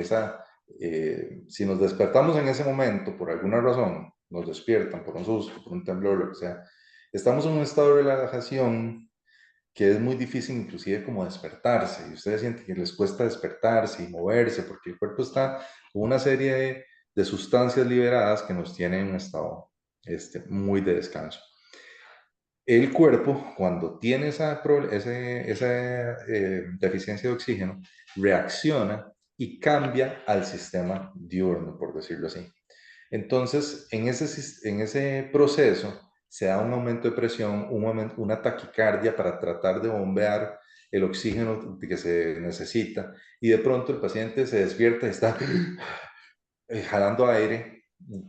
si nos despertamos en ese momento, por alguna razón, nos despiertan por un susto, por un temblor, lo que sea, estamos en un estado de relajación que es muy difícil inclusive como despertarse, y ustedes sienten que les cuesta despertarse y moverse, porque el cuerpo está con una serie de sustancias liberadas que nos tienen en un estado muy de descanso. El cuerpo, cuando tiene esa deficiencia de oxígeno, reacciona y cambia al sistema diurno, por decirlo así. Entonces, en ese proceso se da un aumento de presión, una taquicardia para tratar de bombear el oxígeno que se necesita, y de pronto el paciente se despierta y está jalando aire,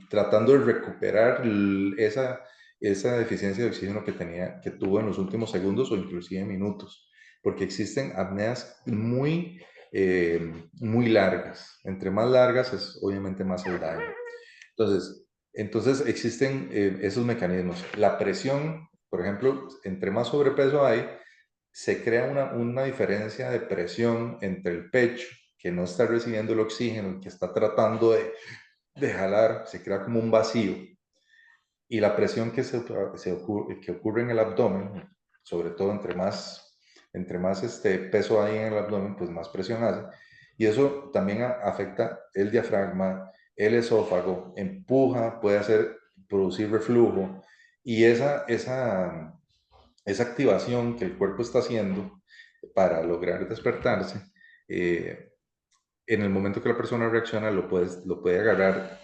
tratando de recuperar esa deficiencia de oxígeno que tuvo en los últimos segundos o inclusive minutos, porque existen apneas muy largas. Entre más largas es obviamente más el daño. Entonces existen esos mecanismos. La presión, por ejemplo, entre más sobrepeso hay, se crea una diferencia de presión entre el pecho, que no está recibiendo el oxígeno y que está tratando de jalar, se crea como un vacío. Y la presión que ocurre en el abdomen, sobre todo entre más peso hay en el abdomen, pues más presión hace. Y eso también afecta el diafragma, el esófago, empuja, producir reflujo. Y esa activación que el cuerpo está haciendo para lograr despertarse, en el momento que la persona reacciona, lo puede agarrar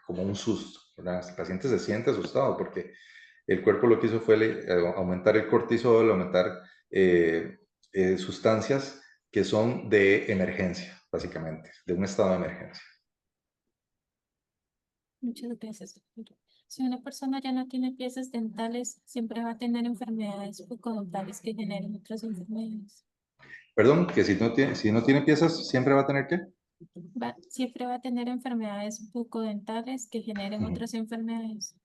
como un susto, ¿verdad? El paciente se siente asustado porque el cuerpo lo que hizo fue aumentar el cortisol, aumentar sustancias que son de emergencia, básicamente, de un estado de emergencia. Muchas gracias, doctor. Si una persona ya no tiene piezas dentales, siempre va a tener enfermedades bucodontales que generen otras enfermedades. Perdón, que si no tiene piezas, ¿siempre va a tener qué? Siempre va a tener enfermedades bucodentales que generen otras enfermedades.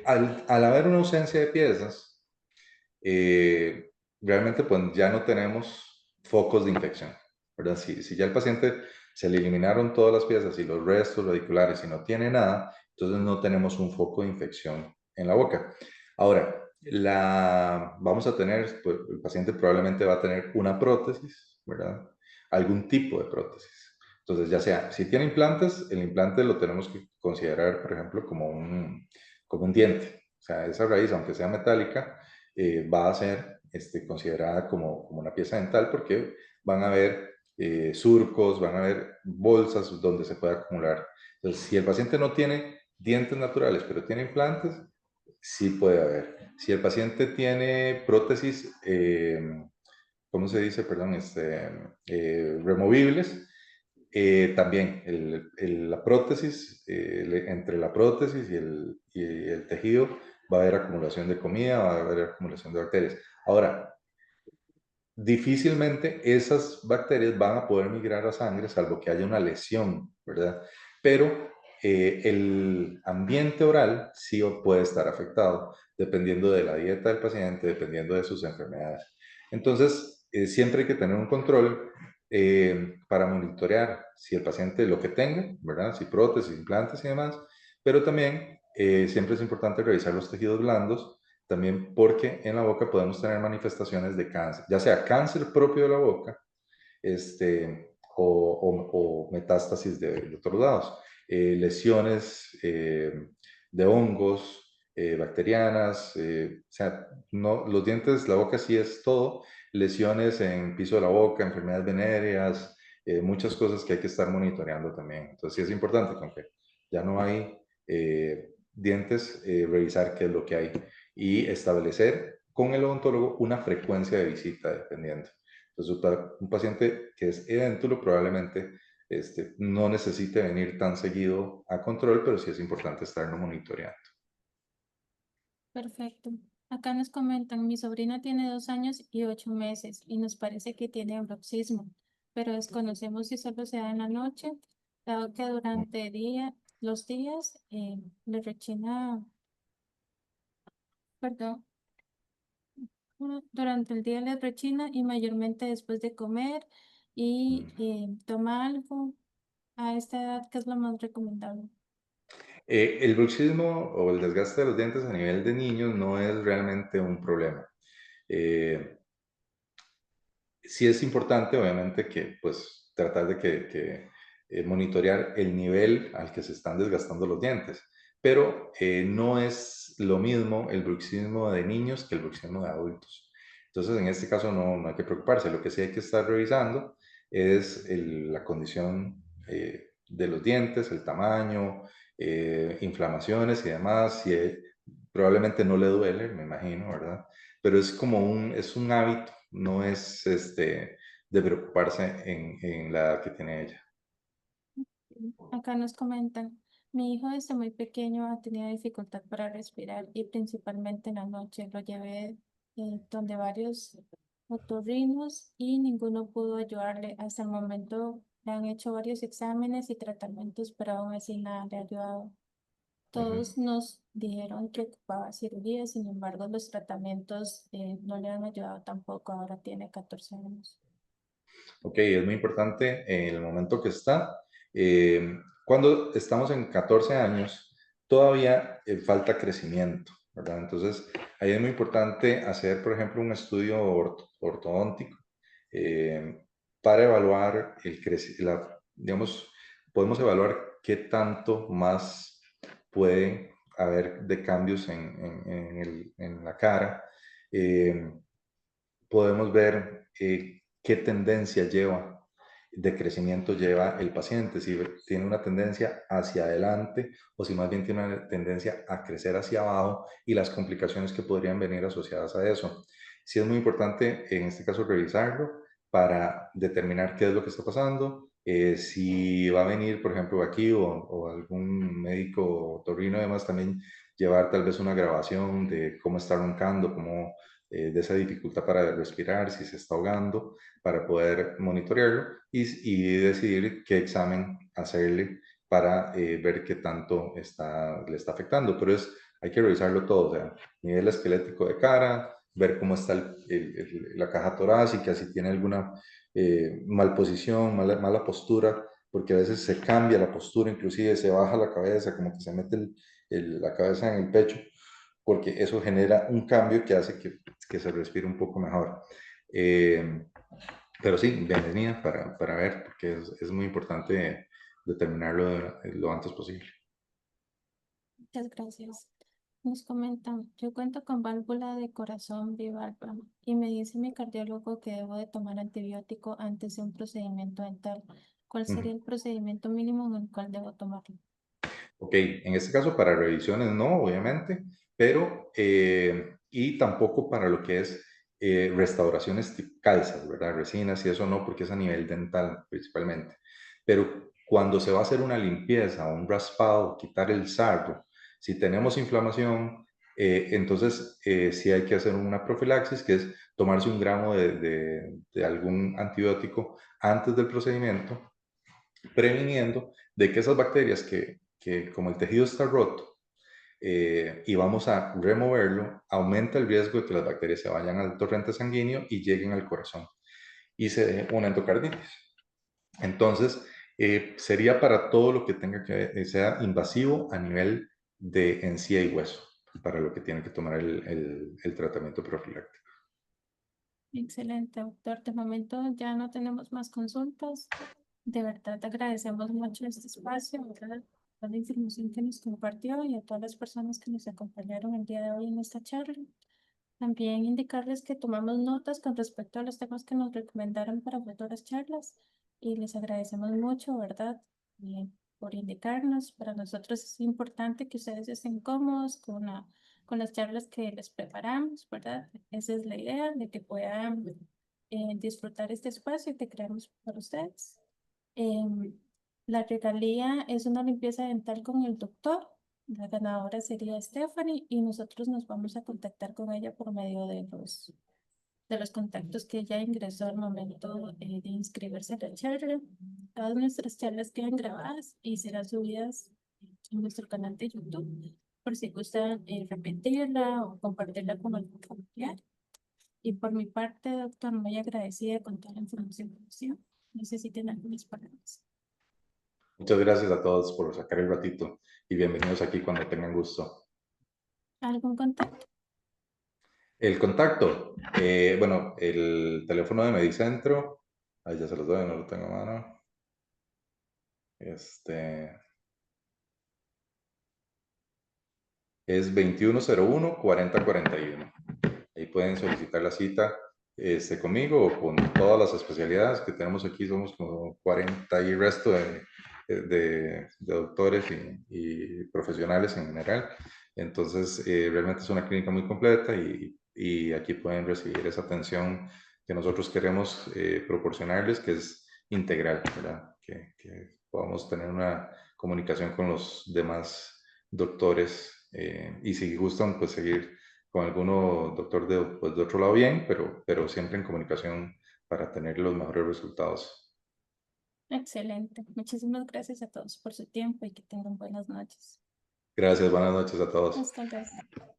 Al haber una ausencia de piezas, realmente pues ya no tenemos focos de infección, ¿verdad? Si ya el paciente se le eliminaron todas las piezas y los restos radiculares y no tiene nada, entonces no tenemos un foco de infección en la boca. Ahora, vamos a tener, pues el paciente probablemente va a tener una prótesis, ¿verdad? Algún tipo de prótesis. Entonces, ya sea, si tiene implantes, el implante lo tenemos que considerar, por ejemplo, como un diente. O sea, esa raíz, aunque sea metálica, va a ser considerada como una pieza dental, porque van a haber surcos, van a haber bolsas donde se puede acumular. Entonces, si el paciente no tiene dientes naturales, pero tiene implantes, sí puede haber. Si el paciente tiene prótesis, ¿cómo se dice? Perdón, removibles, también la prótesis, entre la prótesis y el tejido va a haber acumulación de comida, va a haber acumulación de bacterias. Ahora, difícilmente esas bacterias van a poder migrar a sangre salvo que haya una lesión, ¿verdad? Pero el ambiente oral sí puede estar afectado dependiendo de la dieta del paciente, dependiendo de sus enfermedades. Entonces, siempre hay que tener un control para monitorear si el paciente lo que tenga, ¿verdad? Si prótesis, implantes y demás, pero también siempre es importante revisar los tejidos blandos, también porque en la boca podemos tener manifestaciones de cáncer, ya sea cáncer propio de la boca, o metástasis de otros lados, lesiones de hongos, bacterianas, o sea, no, los dientes, la boca sí es todo, lesiones en piso de la boca, enfermedades venéreas, muchas cosas que hay que estar monitoreando también. Entonces sí es importante, aunque ya no hay dientes, revisar qué es lo que hay y establecer con el odontólogo una frecuencia de visita dependiendo. Entonces, para un paciente que es edéntulo probablemente no necesite venir tan seguido a control, pero sí es importante estarlo monitoreando. Perfecto. Acá nos comentan, mi sobrina tiene 2 años y 8 meses y nos parece que tiene bruxismo, pero desconocemos si solo se da en la noche, dado que durante los días le rechina, perdón, durante el día le rechina y mayormente después de comer y toma algo a esta edad, que es lo más recomendable. El bruxismo o el desgaste de los dientes a nivel de niños no es realmente un problema. Sí es importante, obviamente, que pues tratar de monitorear el nivel al que se están desgastando los dientes, pero no es lo mismo el bruxismo de niños que el bruxismo de adultos. Entonces, en este caso no hay que preocuparse. Lo que sí hay que estar revisando es la condición de los dientes, el tamaño, inflamaciones y demás. Probablemente no le duele, me imagino, ¿verdad? Pero es como es un hábito, no es de preocuparse en la edad que tiene ella. Acá nos comentan, mi hijo desde muy pequeño ha tenido dificultad para respirar y principalmente en la noche. Lo llevé donde varios otorrinos y ninguno pudo ayudarle. Hasta el momento le han hecho varios exámenes y tratamientos, pero aún así nada le ha ayudado. Ujú. Todos nos dijeron que ocupaba cirugía, sin embargo los tratamientos no le han ayudado tampoco. Ahora tiene 14 años. Ok, es muy importante en el momento que está. Cuando estamos en 14 años, todavía falta crecimiento, ¿verdad? Entonces, ahí es muy importante hacer, por ejemplo, un estudio ortodóntico eh, para evaluar digamos, podemos evaluar qué tanto más puede haber de cambios en la cara. Eh, Podemos ver qué tendencia de crecimiento lleva el paciente, si tiene una tendencia hacia adelante o si más bien tiene una tendencia a crecer hacia abajo y las complicaciones que podrían venir asociadas a eso. Sí es muy importante en este caso revisarlo para determinar qué es lo que está pasando, si va a venir, por ejemplo, aquí o algún médico otorrino, además también llevar tal vez una grabación de cómo está roncando, cómo de esa dificultad para respirar, si se está ahogando, para poder monitorearlo y decidir qué examen hacerle para ver qué tanto le está afectando. Pero hay que revisarlo todo, o sea, nivel esquelético de cara, ver cómo está la caja torácica, si tiene alguna malposición, mala postura, porque a veces se cambia la postura, inclusive se baja la cabeza, como que se mete la cabeza en el pecho, porque eso genera un cambio que hace que se respire un poco mejor. Pero sí, bienvenida para ver, porque es muy importante determinarlo lo antes posible. Muchas gracias. Nos comentan, yo cuento con válvula de corazón bivalva y me dice mi cardiólogo que debo de tomar antibiótico antes de un procedimiento dental. ¿Cuál sería Ujú. el procedimiento mínimo en el cual debo tomarlo? Ok, en este caso para revisiones no, obviamente, pero y tampoco para lo que es restauraciones calzas, ¿verdad? Resinas y eso no, porque es a nivel dental principalmente. Pero cuando se va a hacer una limpieza, un raspado, quitar el sarro, si tenemos inflamación, entonces sí hay que hacer una profilaxis, que es tomarse un gramo de algún antibiótico antes del procedimiento, previniendo de que esas bacterias que como el tejido está roto y vamos a removerlo, aumenta el riesgo de que las bacterias se vayan al torrente sanguíneo y lleguen al corazón y se dé una endocarditis. Entonces, sería para todo lo que tenga que sea invasivo a nivel de encía y hueso para lo que tiene que tomar el tratamiento profiláctico. Excelente, doctor. De momento ya no tenemos más consultas. De verdad te agradecemos mucho este espacio, ¿verdad? Toda la información que nos compartió y a todas las personas que nos acompañaron el día de hoy en esta charla. También indicarles que tomamos notas con respecto a los temas que nos recomendaron para futuras charlas y les agradecemos mucho, ¿verdad? Por indicarnos. Para nosotros es importante que ustedes estén cómodos con las charlas que les preparamos, ¿verdad? Esa es la idea, de que puedan disfrutar este espacio que creamos para ustedes. Em, la regalía es una limpieza dental con el doctor. La ganadora sería Stephanie y nosotros nos vamos a contactar con ella por medio de los contactos que ella ingresó al momento de inscribirse a la charla. Todas nuestras charlas quedan grabadas y serán subidas en nuestro canal de YouTube por si gustan repetirla o compartirla con algún familiar. Y por mi parte, doctor, muy agradecida con toda la información que nos dio. No sé si tienen algunas palabras. Muchas gracias a todos por sacar el ratito y bienvenidos aquí cuando tengan gusto. ¿Algún contacto? El contacto, bueno, el teléfono de Medicentro, ahí ya se los doy, no lo tengo a mano. Es 2101-4041. Ahí pueden solicitar la cita conmigo o con todas las especialidades que tenemos aquí. Somos como 40 y resto de doctores y profesionales en general. Entonces, realmente es una clínica muy completa y aquí pueden recibir esa atención que nosotros queremos proporcionarles, que es integral, ¿verdad? Que podamos tener una comunicación con los demás doctores y si gustan, pues seguir con alguno doctor pues, de otro lado bien, pero siempre en comunicación para tener los mejores resultados. Excelente. Muchísimas gracias a todos por su tiempo y que tengan buenas noches. Gracias, buenas noches a todos. Hasta luego.